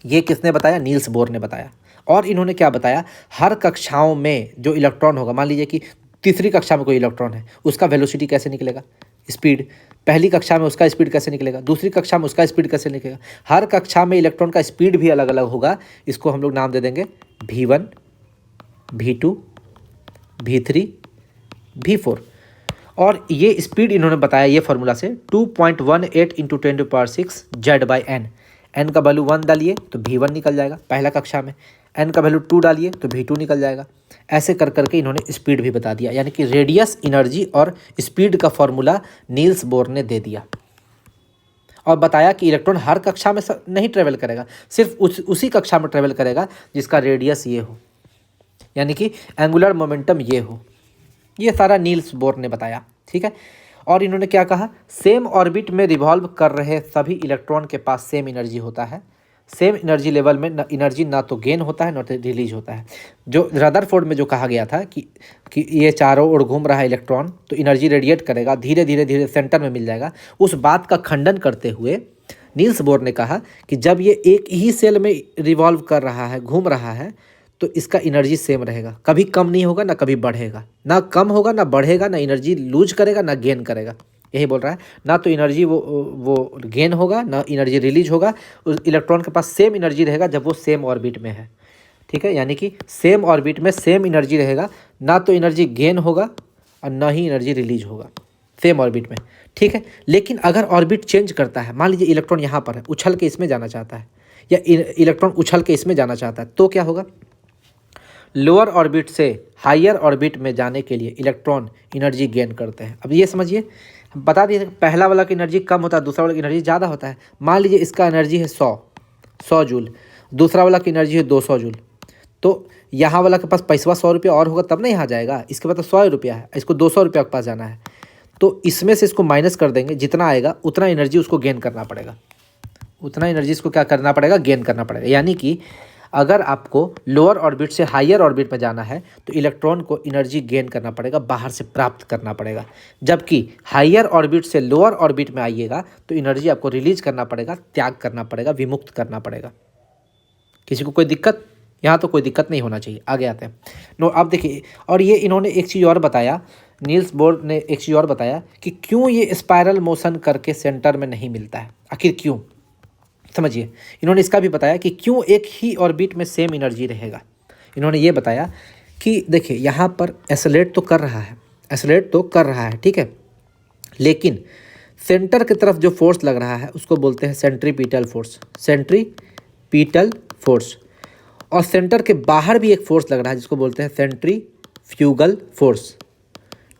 [SPEAKER 1] ये किसने बताया, नील्स बोर ने बताया। और इन्होंने क्या बताया, हर कक्षाओं में जो इलेक्ट्रॉन होगा, मान लीजिए कि तीसरी कक्षा में कोई इलेक्ट्रॉन है, उसका वेलोसिटी कैसे निकलेगा, स्पीड, पहली कक्षा में उसका स्पीड कैसे निकलेगा, दूसरी कक्षा में उसका स्पीड कैसे निकलेगा। हर कक्षा में इलेक्ट्रॉन का स्पीड भी अलग अलग होगा। इसको हम लोग नाम दे देंगे V1 V2 V3 V4। और ये स्पीड इन्होंने बताया ये फार्मूला से 2.18 इंटू 10⁻6 Z/n। n का वैल्यू 1 डालिए तो V1 निकल जाएगा पहला कक्षा में, n का वैल्यू 2 डालिए तो V2 निकल जाएगा। ऐसे कर करके इन्होंने स्पीड भी बता दिया, यानी कि रेडियस, एनर्जी और स्पीड का फॉर्मूला नील्स बोर ने दे दिया। और बताया कि इलेक्ट्रॉन हर कक्षा में नहीं ट्रेवल करेगा, सिर्फ उसी कक्षा में ट्रेवल करेगा जिसका रेडियस ये हो, यानी कि एंगुलर मोमेंटम ये हो। ये सारा नील्स बोर ने बताया, ठीक है। और इन्होंने क्या कहा, सेम ऑर्बिट में रिवॉल्व कर रहे सभी इलेक्ट्रॉन के पास सेम एनर्जी होता है। सेम एनर्जी लेवल में एनर्जी ना तो गेन होता है ना तो रिलीज होता है। जो रदरफोर्ड में जो कहा गया था कि ये चारों ओर घूम रहा है इलेक्ट्रॉन तो एनर्जी रेडिएट करेगा, धीरे धीरे सेंटर में मिल जाएगा, उस बात का खंडन करते हुए नील्स बोर ने कहा कि जब ये एक ही सेल में रिवॉल्व कर रहा है, घूम रहा है, तो इसका एनर्जी सेम रहेगा, कभी कम नहीं होगा ना कभी बढ़ेगा, ना कम होगा ना बढ़ेगा, ना एनर्जी लूज करेगा ना गेन करेगा। यही बोल रहा है, ना तो एनर्जी वो गेन होगा ना एनर्जी रिलीज होगा। उस इलेक्ट्रॉन के पास सेम एनर्जी रहेगा जब वो सेम ऑर्बिट में है, ठीक है। ठीक है, यानी कि सेम ऑर्बिट में सेम एनर्जी रहेगा, ना तो एनर्जी गेन होगा और ना ही एनर्जी रिलीज होगा सेम ऑर्बिट में, ठीक है। लेकिन अगर ऑर्बिट चेंज करता है, मान लीजिए इलेक्ट्रॉन यहाँ पर है, उछल के इसमें जाना चाहता है, या इलेक्ट्रॉन उछल के इसमें जाना चाहता है, तो क्या होगा, लोअर ऑर्बिट से हायर ऑर्बिट में जाने के लिए इलेक्ट्रॉन एनर्जी गेन करते हैं। अब ये समझिए, बता दिए पहला वाला की एनर्जी कम होता है, दूसरा वाला की एनर्जी ज़्यादा होता है। मान लीजिए इसका एनर्जी है 100 जूल, दूसरा वाला की एनर्जी है 200 जूल, तो यहाँ वाला के पास पैसा 100 रुपया और होगा तब ना यहाँ जाएगा, इसके पास तो 100 रुपया है, इसको 200 रुपया के पास जाना है, तो इसमें से इसको माइनस कर देंगे, जितना आएगा उतना एनर्जी उसको गेन करना पड़ेगा, उतना एनर्जी इसको क्या करना पड़ेगा, गेन करना पड़ेगा। यानी कि अगर आपको लोअर ऑर्बिट से हायर ऑर्बिट में जाना है तो इलेक्ट्रॉन को एनर्जी गेन करना पड़ेगा, बाहर से प्राप्त करना पड़ेगा, जबकि हायर ऑर्बिट से लोअर ऑर्बिट में आइएगा तो एनर्जी आपको रिलीज करना पड़ेगा, त्याग करना पड़ेगा, विमुक्त करना पड़ेगा। किसी को कोई दिक्कत, यहाँ तो कोई दिक्कत नहीं होना चाहिए। आगे आते हैं नो, अब देखिए, और ये इन्होंने एक चीज़ और बताया, नील्स बोर ने एक चीज़ और बताया कि क्यों ये स्पाइरल मोशन करके सेंटर में नहीं मिलता है, आखिर क्यों, समझिए। इन्होंने इसका भी बताया कि क्यों एक ही ऑर्बिट में सेम एनर्जी रहेगा। इन्होंने ये बताया कि देखिए यहाँ पर एसलेट तो कर रहा है, एसलेट तो कर रहा है, ठीक है, लेकिन सेंटर की तरफ जो फोर्स लग रहा है उसको बोलते हैं सेंट्रीपिटल फोर्स, सेंट्रीपिटल फोर्स। और सेंटर के बाहर भी एक फोर्स लग रहा है जिसको बोलते हैं सेंट्रीफ्यूगल फोर्स,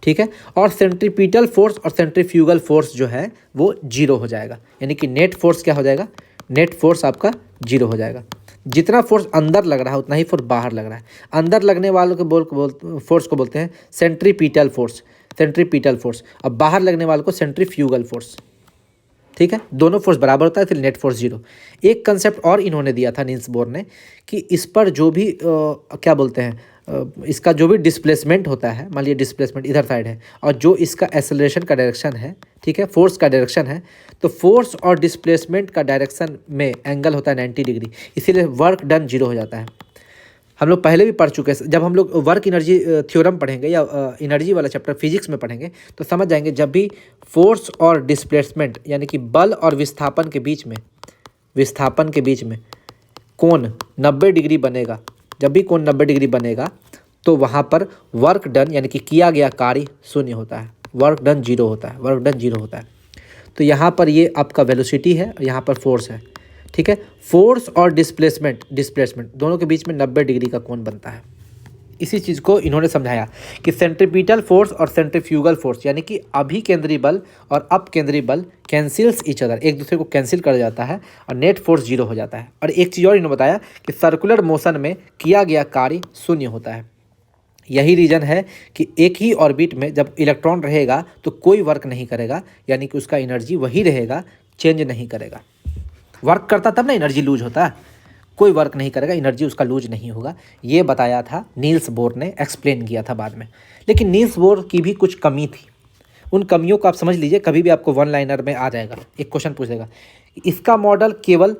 [SPEAKER 1] ठीक है। और सेंट्रीपिटल फोर्स और सेंट्रीफ्यूगल फोर्स जो है वो जीरो हो जाएगा, यानी कि नेट फोर्स क्या हो जाएगा, नेट फोर्स आपका जीरो हो जाएगा। जितना फोर्स अंदर लग रहा है उतना ही फोर्स बाहर लग रहा है। अंदर लगने वालों के फोर्स को बोलते हैं सेंट्रीपिटल फोर्स, सेंट्रीपिटल फोर्स, और बाहर लगने वालों को सेंट्रीफ्यूगल फोर्स, ठीक है। दोनों फोर्स बराबर होता है, फिर नेट फोर्स जीरो। एक कंसेप्ट और इन्होंने दिया था नील्स बोर ने कि इस पर जो भी क्या बोलते हैं, इसका जो भी डिस्प्लेसमेंट होता है, मान लीजिए डिस्प्लेसमेंट इधर साइड है और जो इसका एक्सेलरेशन का डायरेक्शन है, ठीक है, फोर्स का डायरेक्शन है, तो फोर्स और डिस्प्लेसमेंट का डायरेक्शन में एंगल होता है 90 डिग्री, इसीलिए वर्क डन जीरो हो जाता है। हम लोग पहले भी पढ़ चुके हैं, जब हम लोग वर्क एनर्जी थ्योरम पढ़ेंगे या एनर्जी वाला चैप्टर फिजिक्स में पढ़ेंगे तो समझ जाएंगे, जब भी फोर्स और डिस्प्लेसमेंट यानी कि बल और विस्थापन के बीच में कोण 90 डिग्री बनेगा, जब भी कोण 90 डिग्री बनेगा तो वहाँ पर वर्क डन यानी कि किया गया कार्य शून्य होता है, वर्क डन जीरो होता है, वर्क डन जीरो होता है। तो यहाँ पर ये आपका वेलोसिटी है और यहाँ पर फोर्स है, ठीक है। फोर्स और डिस्प्लेसमेंट दोनों के बीच में 90 डिग्री का कोण बनता है। इसी चीज़ को इन्होंने समझाया कि सेंट्रीपिटल फोर्स और सेंट्रीफ्यूगल फोर्स यानी कि अभिकेंद्री बल और अपकेंद्री बल कैंसिल्स ईच अदर, एक दूसरे को कैंसिल कर जाता है और नेट फोर्स जीरो हो जाता है। और एक चीज़ और इन्होंने बताया कि सर्कुलर मोशन में किया गया कार्य शून्य होता है। यही रीज़न है कि एक ही ऑर्बिट में जब इलेक्ट्रॉन रहेगा तो कोई वर्क नहीं करेगा, यानी कि उसका एनर्जी वही रहेगा, चेंज नहीं करेगा। वर्क करता तब ना एनर्जी लूज होता है, कोई वर्क नहीं करेगा, एनर्जी उसका लूज नहीं होगा। ये बताया था नील्स बोर ने, एक्सप्लेन किया था बाद में। लेकिन नील्स बोर की भी कुछ कमी थी, उन कमियों को आप समझ लीजिए, कभी भी आपको वन लाइनर में आ जाएगा, एक क्वेश्चन पूछेगा। इसका मॉडल केवल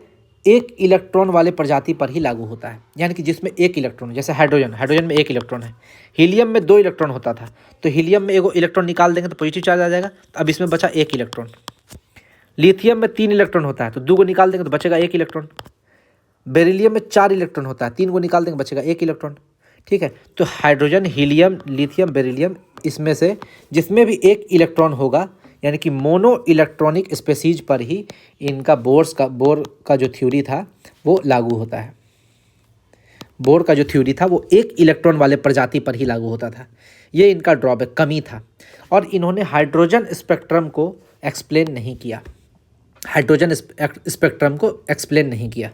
[SPEAKER 1] एक इलेक्ट्रॉन वाले प्रजाति पर ही लागू होता है, यानी कि जिसमें एक इलेक्ट्रॉन, जैसे हाइड्रोजन में एक इलेक्ट्रॉन है, हीलियम में 2 इलेक्ट्रॉन होता था, तो हीलियम में एगो इलेक्ट्रॉन निकाल देंगे तो पॉजिटिव चार्ज आ जाएगा, अब इसमें बचा 1 इलेक्ट्रॉन। लिथियम में 3 इलेक्ट्रॉन होता है तो 2 को निकाल देंगे तो बचेगा 1 इलेक्ट्रॉन। बेरिलियम में 4 इलेक्ट्रॉन होता है, 3 को निकाल देंगे बचेगा 1 इलेक्ट्रॉन, ठीक है। तो हाइड्रोजन, हीलियम, लिथियम, बेरिलियम, इसमें से जिसमें भी 1 इलेक्ट्रॉन होगा, यानी कि मोनो इलेक्ट्रॉनिक स्पेसीज पर ही इनका बोर का जो थ्योरी था वो लागू होता है। बोर का जो थ्योरी था वो 1 इलेक्ट्रॉन वाले प्रजाति पर ही लागू होता था। ये इनका ड्रॉबैक, कमी था। और इन्होंने हाइड्रोजन स्पेक्ट्रम को एक्सप्लेन नहीं किया, हाइड्रोजन स्पेक्ट्रम को एक्सप्लेन नहीं किया,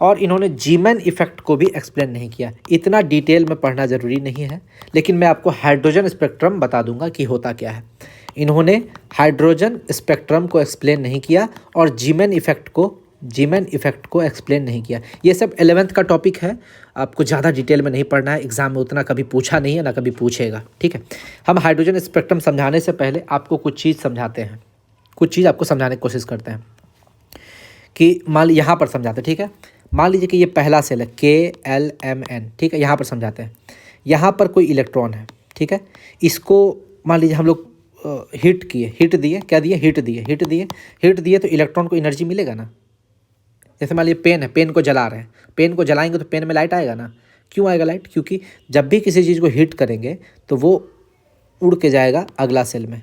[SPEAKER 1] और इन्होंने जीमैन इफेक्ट को भी एक्सप्लेन नहीं किया। इतना डिटेल में पढ़ना ज़रूरी नहीं है, लेकिन मैं आपको हाइड्रोजन स्पेक्ट्रम बता दूंगा कि होता क्या है। इन्होंने हाइड्रोजन स्पेक्ट्रम को एक्सप्लेन नहीं किया और जीमैन इफेक्ट को एक्सप्लेन नहीं किया। ये सब 11th का टॉपिक है, आपको ज़्यादा डिटेल में नहीं पढ़ना है, एग्जाम में उतना कभी पूछा नहीं है ना कभी पूछेगा, ठीक है। हम हाइड्रोजन स्पेक्ट्रम समझाने से पहले आपको कुछ चीज़ समझाते हैं, कुछ चीज़ आपको समझाने की कोशिश करते हैं कि मान लीजिए यहाँ पर समझाते हैं, ठीक है। मान लीजिए कि ये पहला सेल है KLMN, ठीक है, यहाँ पर समझाते हैं। यहाँ पर कोई इलेक्ट्रॉन है, ठीक है, इसको मान लीजिए हम लोग हीट दिए तो इलेक्ट्रॉन को एनर्जी मिलेगा ना। जैसे मान लीजिए पेन है, पेन को जला रहे हैं, पेन को जलाएंगे तो पेन में लाइट आएगा ना, क्यों आएगा लाइट? क्योंकि जब भी किसी चीज़ को हीट करेंगे तो वो उड़ के जाएगा अगला सेल में।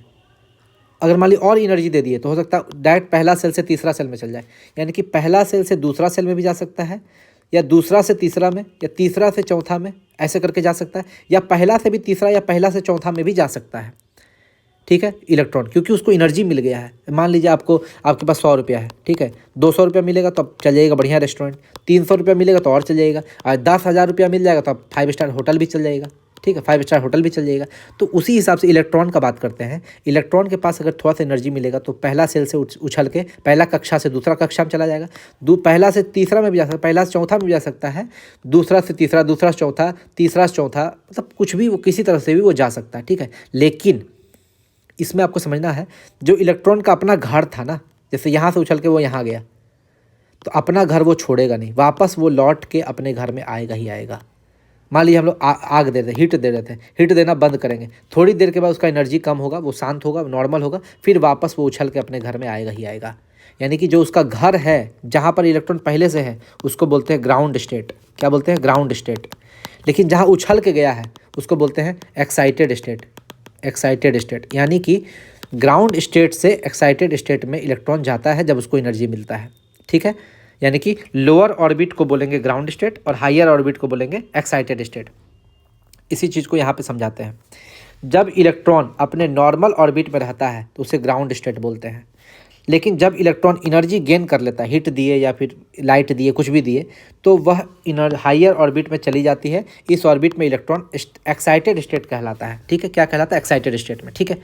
[SPEAKER 1] अगर मान ली और एनर्जी दे दिए तो हो सकता है डायरेक्ट पहला सेल से तीसरा सेल में चल जाए, यानी कि पहला सेल से दूसरा सेल में भी जा सकता है, या दूसरा से तीसरा में, या तीसरा से चौथा में, ऐसे करके जा सकता है, या पहला से भी तीसरा या पहला से चौथा में भी जा सकता है। ठीक है, इलेक्ट्रॉन, क्योंकि उसको एनर्जी मिल गया है। मान लीजिए आपके पास 100 रुपया है, ठीक है, 200 रुपया मिलेगा तो अब चल जाएगा बढ़िया रेस्टोरेंट, 300 रुपया मिलेगा तो और चल जाएगा, और 10,000 रुपया मिल जाएगा तो अब 5 स्टार होटल भी चल जाएगा। ठीक है, 5 स्टार होटल भी चल जाएगा। तो उसी हिसाब से इलेक्ट्रॉन का बात करते हैं। इलेक्ट्रॉन के पास अगर थोड़ा सा एनर्जी मिलेगा तो पहला सेल से उछल के पहला कक्षा से दूसरा कक्षा में चला जाएगा, पहला से तीसरा में भी जा सकता है, पहला से चौथा में भी जा सकता है, दूसरा से तीसरा, दूसरा से चौथा, तीसरा से चौथा, मतलब कुछ भी, वो किसी तरह से भी वो जा सकता है। ठीक है, लेकिन इसमें आपको समझना है, जो इलेक्ट्रॉन का अपना घर था ना, जैसे यहाँ से उछल के वो यहाँ गया, तो अपना घर वो छोड़ेगा नहीं, वापस वो लौट के अपने घर में आएगा ही आएगा। मान लीजिए हम लोग आग दे रहे थे, हीट दे रहे थे, हीट देना बंद करेंगे, थोड़ी देर के बाद उसका एनर्जी कम होगा, वो शांत होगा, नॉर्मल होगा, फिर वापस वो उछल के अपने घर में आएगा ही आएगा। यानी कि जो उसका घर है, जहाँ पर इलेक्ट्रॉन पहले से है, उसको बोलते हैं ग्राउंड स्टेट। क्या बोलते हैं? Ground state. लेकिन जहाँ उछल के गया है उसको बोलते हैं एक्साइटेड स्टेट। एक्साइटेड स्टेट, यानी कि ग्राउंड स्टेट से एक्साइटेड स्टेट में इलेक्ट्रॉन जाता है जब उसको एनर्जी मिलता है। ठीक है, यानी कि लोअर ऑर्बिट को बोलेंगे ग्राउंड स्टेट और हायर ऑर्बिट को बोलेंगे एक्साइटेड स्टेट। इसी चीज़ को यहाँ पे समझाते हैं। जब इलेक्ट्रॉन अपने नॉर्मल ऑर्बिट में रहता है तो उसे ग्राउंड स्टेट बोलते हैं, लेकिन जब इलेक्ट्रॉन एनर्जी गेन कर लेता है, हीट दिए या फिर लाइट दिए, कुछ भी दिए, तो वह हायर ऑर्बिट में चली जाती है। इस ऑर्बिट में इलेक्ट्रॉन एक्साइटेड स्टेट कहलाता है। ठीक है, क्या कहलाता है? एक्साइटेड स्टेट में। ठीक है,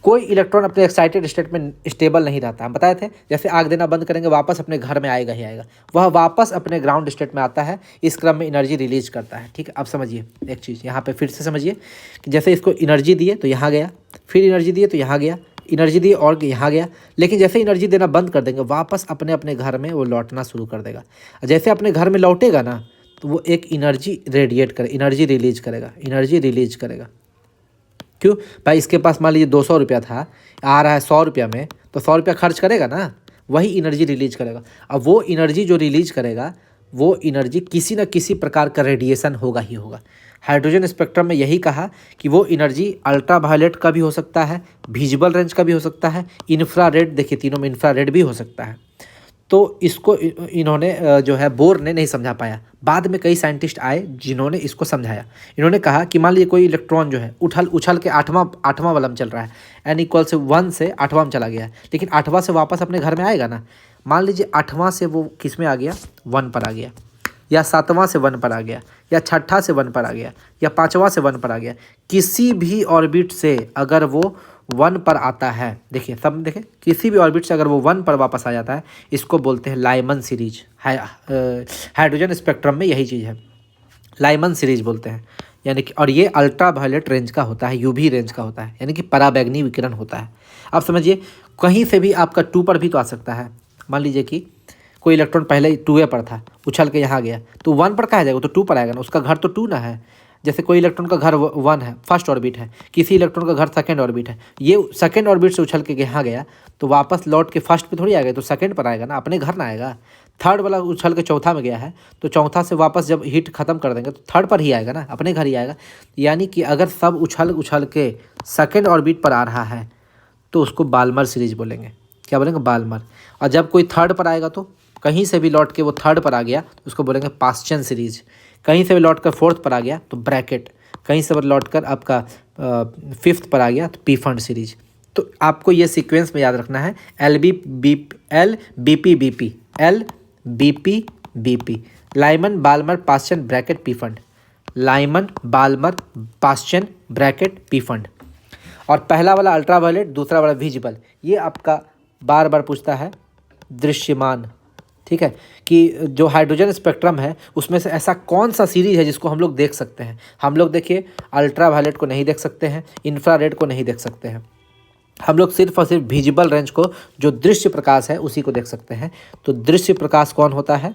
[SPEAKER 1] कोई इलेक्ट्रॉन अपने एक्साइटेड स्टेट में स्टेबल नहीं रहता। हम बताए थे, जैसे आग देना बंद करेंगे वापस अपने घर में आएगा ही आएगा, वह वापस अपने ग्राउंड स्टेट में आता है, इस क्रम में एनर्जी रिलीज करता है। ठीक है, अब समझिए एक चीज़ यहाँ पे फिर से समझिए कि जैसे इसको एनर्जी दिए तो यहाँ गया, फिर एनर्जी दिए तो यहाँ गया, एनर्जी दिए और यहाँ गया, लेकिन जैसे एनर्जी देना बंद कर देंगे वापस अपने अपने घर में वो लौटना शुरू कर देगा। जैसे अपने घर में लौटेगा ना तो वो एक एनर्जी रेडिएट करे, एनर्जी रिलीज करेगा, एनर्जी रिलीज करेगा। क्यों भाई? इसके पास मान लीजिए 200 रुपया था, आ रहा है 100 रुपया में, तो 100 रुपया खर्च करेगा ना, वही एनर्जी रिलीज करेगा। अब वो एनर्जी जो रिलीज करेगा, वो एनर्जी किसी न किसी प्रकार का रेडिएशन होगा ही होगा। हाइड्रोजन स्पेक्ट्रम में यही कहा कि वो एनर्जी अल्ट्रावायलेट का भी हो सकता है, विजिबल रेंज का भी हो सकता है, इंफ्रारेड, देखिए तीनों में इंफ्रारेड भी हो सकता है। तो इसको इन्होंने जो है बोर ने नहीं समझा पाया। बाद में कई साइंटिस्ट आए जिन्होंने इसको समझाया। इन्होंने कहा कि मान लीजिए कोई इलेक्ट्रॉन जो है उछल के आठवां वाला में चल रहा है, n=1 से 8वां में चला गया, लेकिन 8वां से वापस अपने घर में आएगा ना। मान लीजिए 8वां से वो किस में आ गया? 1 पर आ गया, या 7वां से 1 पर आ गया, या 6ठा से 1 पर आ गया, या 5वां से 1 पर आ गया। किसी भी ऑर्बिट से अगर वो 1 पर आता है, देखिए सब देखिए, किसी भी ऑर्बिट से अगर वो 1 पर वापस आ जाता है, इसको बोलते हैं लाइमन सीरीज। हाइड्रोजन स्पेक्ट्रम में यही चीज़ है, लाइमन सीरीज बोलते हैं। यानी कि और ये अल्ट्रा वायलेट रेंज का होता है, यूवी रेंज का होता है, यानी कि पराबैंगनी विकिरण होता है। अब समझिए, कहीं से भी आपका 2 पर भी तो आ सकता है। मान लीजिए कि कोई इलेक्ट्रॉन पहले 2 पर था, उछल के यहाँ गया, तो 1 पर कहाँ जाएगा? तो 2 पर आएगा ना, उसका घर तो 2 ना है। जैसे कोई इलेक्ट्रॉन का घर 1 है, फर्स्ट ऑर्बिट है, किसी इलेक्ट्रॉन का घर सेकंड ऑर्बिट है, ये सेकंड ऑर्बिट से उछल के यहाँ गया तो वापस लौट के फर्स्ट पे थोड़ी आएगा, तो सेकंड पर आएगा ना, अपने घर ना आएगा। थर्ड वाला उछल के चौथा में गया है, तो चौथा से वापस जब हीट खत्म कर देंगे तो थर्ड पर ही आएगा ना, अपने घर ही आएगा। यानी कि अगर सब उछल के सेकंड ऑर्बिट पर आ रहा है तो उसको बाल्मर सीरीज बोलेंगे। क्या बोलेंगे? बाल्मर। और जब कोई थर्ड पर आएगा तो कहीं से भी लौट के वो थर्ड पर आ गया तो उसको बोलेंगे पास्चन सीरीज। कहीं से भी लौट कर 4th पर आ गया तो ब्रैकेट। कहीं से लौट कर आपका 5th पर आ गया तो पी फंड सीरीज। तो आपको ये सीक्वेंस में याद रखना है, L B P, Lyman Balmer Paschen Brackett Pfund, Lyman Balmer Paschen Brackett Pfund. और पहला वाला अल्ट्रावायलेट, दूसरा वाला विजिबल। ये आपका बार बार पूछता है दृश्यमान। ठीक है, कि जो हाइड्रोजन स्पेक्ट्रम है उसमें से ऐसा कौन सा सीरीज है जिसको हम लोग देख सकते हैं। हम लोग देखिए अल्ट्रावायलेट को नहीं देख सकते हैं, इंफ्रारेड को नहीं देख सकते हैं, हम लोग सिर्फ और सिर्फ विजिबल रेंज को, जो दृश्य प्रकाश है उसी को देख सकते हैं। तो दृश्य प्रकाश कौन होता है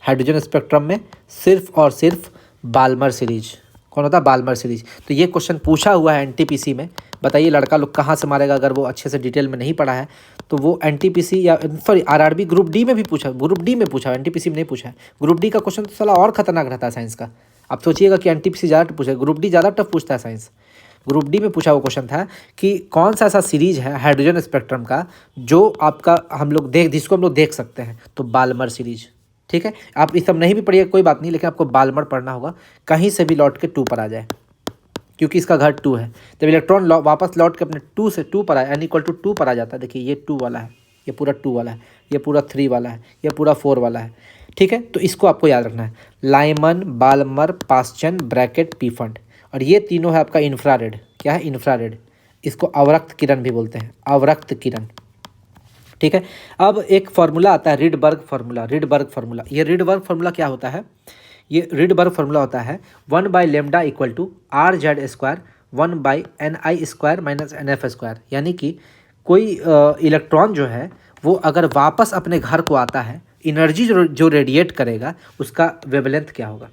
[SPEAKER 1] हाइड्रोजन स्पेक्ट्रम में? सिर्फ और सिर्फ बाल्मर सीरीज। कौन होता है? Balmer series. तो ये क्वेश्चन पूछा हुआ है एनटीपीसी में। बताइए लड़का लोग कहाँ से मारेगा? अगर वो अच्छे से डिटेल में नहीं पढ़ा है तो वो एनटीपीसी या सॉरी आरआरबी ग्रुप डी में भी पूछा, ग्रुप डी में पूछा, एनटीपीसी में नहीं पूछा है। ग्रुप डी का क्वेश्चन तो साला और खतरनाक रहता है साइंस का। आप सोचिएगा कि एनटीपीसी ज़्यादा टफ पूछेगा, ग्रुप डी ज़्यादा टफ पूछता है साइंस। ग्रुप डी में पूछा हुआ क्वेश्चन था कि कौन सा ऐसा सीरीज है हाइड्रोजन स्पेक्ट्रम का जो आपका जिसको हम लोग देख सकते हैं, तो बाल्मर सीरीज। ठीक है, आप इस सब नहीं भी पढ़िएगा कोई बात नहीं, लेकिन आपको बाल्मर पढ़ना होगा, कहीं से भी लौट के 2 पर आ जाए, क्योंकि इसका घर 2 है। जब इलेक्ट्रॉन वापस लौट के अपने 2 से 2 पर आए, n=2 पर आ जाता है। देखिए ये 2 वाला है, ये पूरा 2 वाला है, ये पूरा 3 वाला है, ये पूरा 4 वाला है। ठीक है, तो इसको आपको याद रखना है, Lyman, Balmer, Paschen, Brackett, Pfund. और ये तीनों है आपका इंफ्रारेड। क्या है? इंफ्रारेड। इसको अवरक्त किरण भी बोलते हैं, अवरक्त किरण। ठीक है, अब एक फार्मूला आता है रिडबर्ग फार्मूला। रिडबर्ग फार्मूला, ये रिडबर्ग फार्मूला क्या होता है? ये रिडबर्ग फार्मूला होता है 1/λ = RZ² 1/Ni² - NF²। यानी कि कोई इलेक्ट्रॉन जो है वो अगर वापस अपने घर को आता है, एनर्जी जो रेडिएट करेगा उसका वेवलेंथ क्या होगा,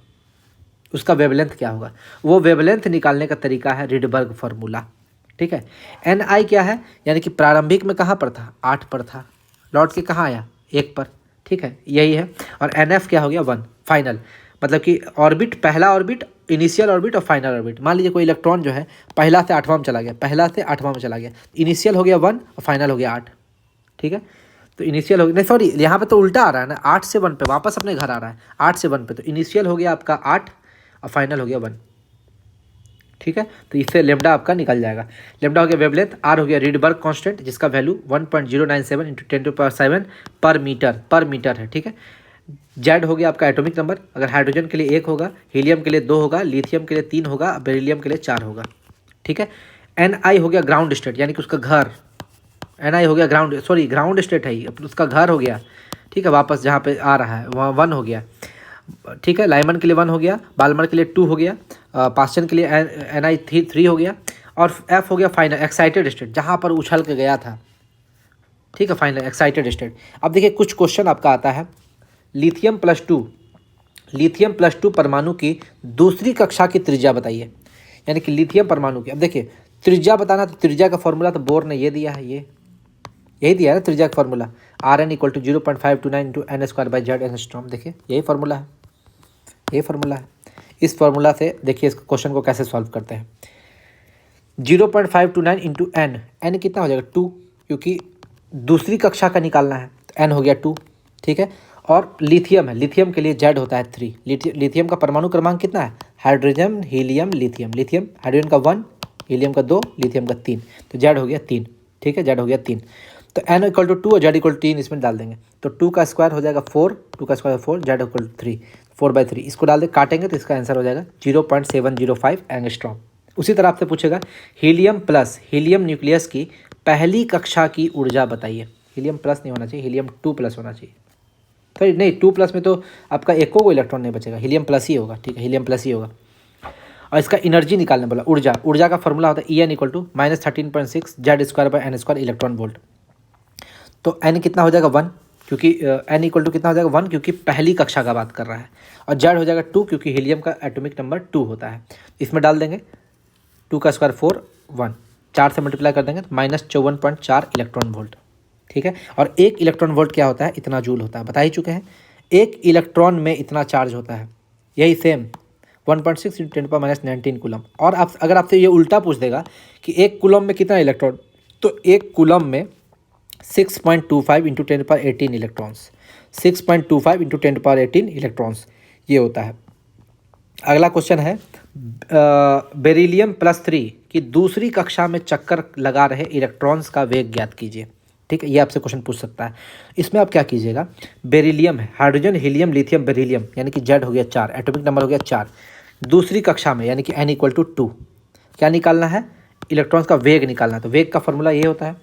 [SPEAKER 1] उसका वेवलेंथ क्या होगा, वो वेवलेंथ निकालने का तरीका है रिडबर्ग फार्मूला। ठीक है, Ni क्या है? यानी कि प्रारंभिक में कहाँ पर था? 8 पर था, लौट के कहाँ आया? 1 पर। ठीक है, यही है। और NF क्या हो गया? 1 फाइनल। मतलब कि ऑर्बिट, पहला ऑर्बिट, इनिशियल ऑर्बिट और फाइनल ऑर्बिट। मान लीजिए कोई इलेक्ट्रॉन जो है पहला से 8वां में चला गया, पहला से 8वां में चला गया, इनिशियल हो गया 1 और फाइनल हो गया 8। ठीक है, तो इनिशियल हो गया, नहीं सॉरी, यहाँ पे तो उल्टा आ रहा है ना, 8 से 1 पे वापस अपने घर आ रहा है, 8 से 1 पे। तो इनिशियल हो गया आपका 8 और फाइनल हो गया 1। ठीक है, तो इससे लेमडा आपका निकल जाएगा। लेमडा हो गया वेवलेंथ, आर हो गया रीडबर्ग कांस्टेंट जिसका वैल्यू 1097 × 10⁻7 पर मीटर है। ठीक है, जेड हो गया आपका एटॉमिक नंबर, अगर हाइड्रोजन के लिए 1 होगा, हीलियम के लिए 2 होगा, लिथियम के लिए 3 होगा, बेरिलियम के लिए 4 होगा। ठीक है, Ni हो गया ग्राउंड स्टेट, यानी कि उसका घर, Ni हो गया ग्राउंड स्टेट है ही, उसका घर हो गया। ठीक है, वापस जहाँ पे आ रहा है वहाँ 1 हो गया। ठीक है, लाइमन के लिए 1 हो गया, बाल्मर के लिए 2 हो गया, पास्चन के लिए Ni 3 हो गया, और F हो गया फाइनल एक्साइटेड स्टेट, जहाँ पर उछल के गया था। ठीक है, फाइनल एक्साइटेड स्टेट। अब देखिए कुछ क्वेश्चन आपका आता है, लिथियम प्लस टू परमाणु की दूसरी कक्षा की त्रिज्या बताइए। यानी कि लिथियम परमाणु की, अब देखिए त्रिज्या बताना, तो त्रिज्या का फॉर्मूला तो बोर ने ये दिया है, यही दिया है ना त्रिज्या का formula, Rn = 0.529 × n² Z angstrom. देखिए यही फार्मूला है, यही फार्मूला है। इस फार्मूला से देखिए इस क्वेश्चन को कैसे सॉल्व करते हैं। 0.529 × n कितना हो जाएगा? 2, क्योंकि दूसरी कक्षा का निकालना है, तो n हो गया 2। ठीक है, और लिथियम है, लिथियम के लिए Z होता है 3। लिथियम का परमाणु क्रमांक कितना है? Hydrogen, helium, lithium. Lithium hydrogen का 1, हीलियम का 2, लिथियम का 3, तो Z हो गया 3। ठीक है, Z हो गया 3। तो n = 2 और Z = 3 इसमें डाल देंगे, तो 2 का स्क्वायर हो जाएगा 4, 2 का स्क्वायर 4, Z = 3, 4/3। इसको डाल दे, काटेंगे तो इसका आंसर हो जाएगा 0.705 एंगस्ट्रॉम। उसी तरह आपसे पूछेगा हीलियम न्यूक्लियस की पहली कक्षा की ऊर्जा बताइए। हीलियम प्लस नहीं होना चाहिए, हीलियम 2+ होना चाहिए। फिर नहीं, 2+ में तो आपका एको को इलेक्ट्रॉन नहीं बचेगा, हीलियम प्लस ही होगा। ठीक है, हीलियम प्लस ही होगा। और इसका एनर्जी निकालने बोला, ऊर्जा का फॉर्मूला होता है En = -13.6 Z² इलेक्ट्रॉन वोल्ट। तो n कितना हो जाएगा? 1, क्योंकि n = कितना हो जाएगा? 1, क्योंकि पहली कक्षा का बात कर रहा है। और Z हो जाएगा 2, क्योंकि हीलियम का एटॉमिक नंबर 2 होता है। इसमें डाल देंगे 2 का स्क्वायर 4, 1, 4 से मल्टीप्लाई कर देंगे तो -54.4 इलेक्ट्रॉन वोल्ट। ठीक है, और 1 इलेक्ट्रॉन वोल्ट क्या होता है? इतना जूल होता है, बता ही चुके हैं। 1 इलेक्ट्रॉन में इतना चार्ज होता है, यही सेम 1.6 × 10⁻19 कूलम। और आप अगर आपसे ये उल्टा पूछ देगा कि 1 कूलम में कितना इलेक्ट्रॉन, तो 1 कूलम में 6.25 × 10⁻18 इलेक्ट्रॉन्स, 6.25 × 10⁻18 इलेक्ट्रॉन्स ये होता है। अगला क्वेश्चन है बेरिलियम +3 की दूसरी कक्षा में चक्कर लगा रहे इलेक्ट्रॉन्स का वेग ज्ञात कीजिए। ठीक है, ये आपसे क्वेश्चन पूछ सकता है। इसमें आप क्या कीजिएगा, बेरिलियम है, हाइड्रोजन, हीलियम, लिथियम, बेरिलियम, यानी कि Z हो गया 4, एटॉमिक नंबर हो गया 4। दूसरी कक्षा में यानी कि n = 2, क्या निकालना है? इलेक्ट्रॉन्स का वेग निकालना है। तो वेग का फॉर्मूला ये होता है।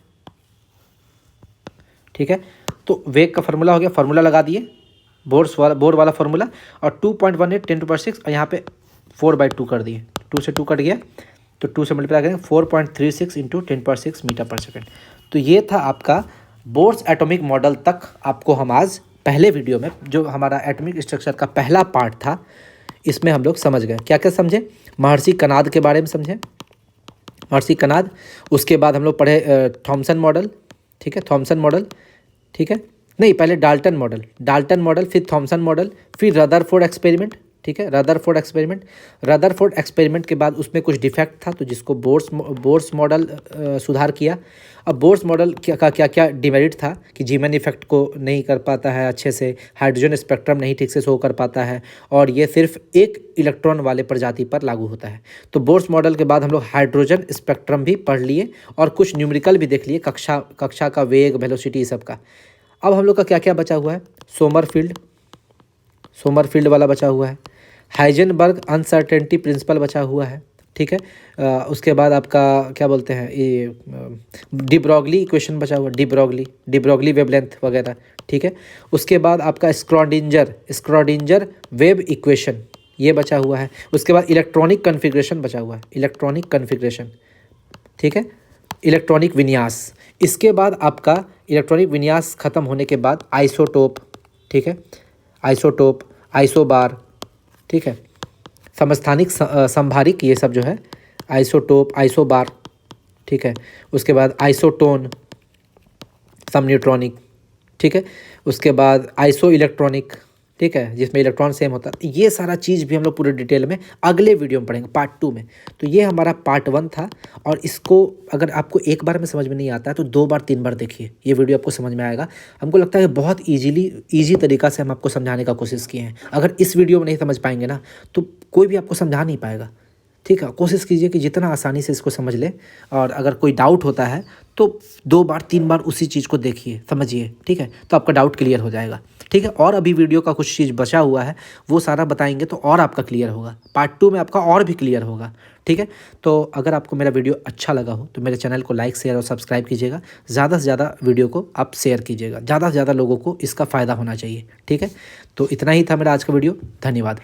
[SPEAKER 1] ठीक है, तो वेग का फॉर्मूला हो गया, फॉर्मूला लगा दिए, बोर वाला फॉर्मूला, और 2.18 10⁻6 और यहाँ पे 4/2 कर दिए, 2 से 2 कट गया, तो 2 से मल्टीप्लाई करेंगे 4.36 × 10⁻6 मीटर/सेकेंड। तो ये था आपका बोर्स एटॉमिक मॉडल तक। आपको हम आज पहले वीडियो में जो हमारा एटॉमिक स्ट्रक्चर का पहला पार्ट था, इसमें हम लोग समझ गए। क्या क्या समझे? महर्षि कनाद के बारे में समझे, महर्षि कनाद। उसके बाद हम लोग पढ़े थॉमसन मॉडल। ठीक है, थॉमसन मॉडल। ठीक है, नहीं पहले डाल्टन मॉडल, फिर थॉमसन मॉडल, फिर रदरफोर्ड एक्सपेरिमेंट। ठीक है। रदरफोर्ड एक्सपेरिमेंट के बाद उसमें कुछ डिफेक्ट था, तो जिसको बोर्स मॉडल सुधार किया। अब बोर्स मॉडल का क्या क्या डिमेरिट था कि जीमैन इफेक्ट को नहीं कर पाता है अच्छे से, हाइड्रोजन स्पेक्ट्रम नहीं ठीक से शो कर पाता है, और ये सिर्फ एक इलेक्ट्रॉन वाले प्रजाति पर लागू होता है। तो बोर्स मॉडल के बाद हम लोग हाइड्रोजन स्पेक्ट्रम भी पढ़ लिए और कुछ न्यूमेरिकल भी देख लिए, कक्षा का वेग, वेलोसिटी, सब का। अब हम लोग का क्या क्या बचा हुआ है? सोमरफील्ड वाला बचा हुआ है, हाइजेनबर्ग अनसर्टेनिटी प्रिंसिपल बचा हुआ है, ठीक है। उसके बाद आपका क्या बोलते हैं, ये डी इक्वेशन बचा हुआ, डी वेवलेंथ वगैरह, ठीक है। उसके बाद आपका स्क्रॉडिंजर वेव इक्वेशन ये बचा हुआ है। उसके बाद इलेक्ट्रॉनिक कन्फिग्रेशन बचा हुआ है, ठीक है, इलेक्ट्रॉनिक विन्यास। इसके बाद आपका इलेक्ट्रॉनिक विन्यास खत्म होने के बाद आइसोटोप, ठीक है, आइसोबार, ठीक है, समस्थानिक संभारिक, ये सब जो है आइसोटोप, आइसोबार, ठीक है। उसके बाद आइसोटोन, सम न्यूट्रॉनिक, ठीक है। उसके बाद आइसो इलेक्ट्रॉनिक, ठीक है, जिसमें इलेक्ट्रॉन सेम होता है। ये सारा चीज़ भी हम लोग पूरे डिटेल में अगले वीडियो में पढ़ेंगे, पार्ट 2 में। तो ये हमारा पार्ट 1 था, और इसको अगर आपको एक बार में समझ में नहीं आता है तो 2 बार 3 बार देखिए, ये वीडियो आपको समझ में आएगा। हमको लगता है बहुत ईजी तरीका से हम आपको समझाने का कोशिश किए हैं। अगर इस वीडियो में नहीं समझ पाएंगे ना तो कोई भी आपको समझा नहीं पाएगा, ठीक है। कोशिश कीजिए कि जितना आसानी से इसको समझ ले, और अगर कोई डाउट होता है तो 2 बार 3 बार उसी चीज़ को देखिए, समझिए, ठीक है, तो आपका डाउट क्लियर हो जाएगा, ठीक है। और अभी वीडियो का कुछ चीज़ बचा हुआ है, वो सारा बताएंगे तो और आपका क्लियर होगा, पार्ट 2 में आपका और भी क्लियर होगा, ठीक है। तो अगर आपको मेरा वीडियो अच्छा लगा हो तो मेरे चैनल को लाइक, शेयर और सब्सक्राइब कीजिएगा। ज़्यादा से ज़्यादा वीडियो को आप शेयर कीजिएगा, ज़्यादा से ज़्यादा लोगों को इसका फ़ायदा होना चाहिए, ठीक है। तो इतना ही था मेरा आज का वीडियो, धन्यवाद।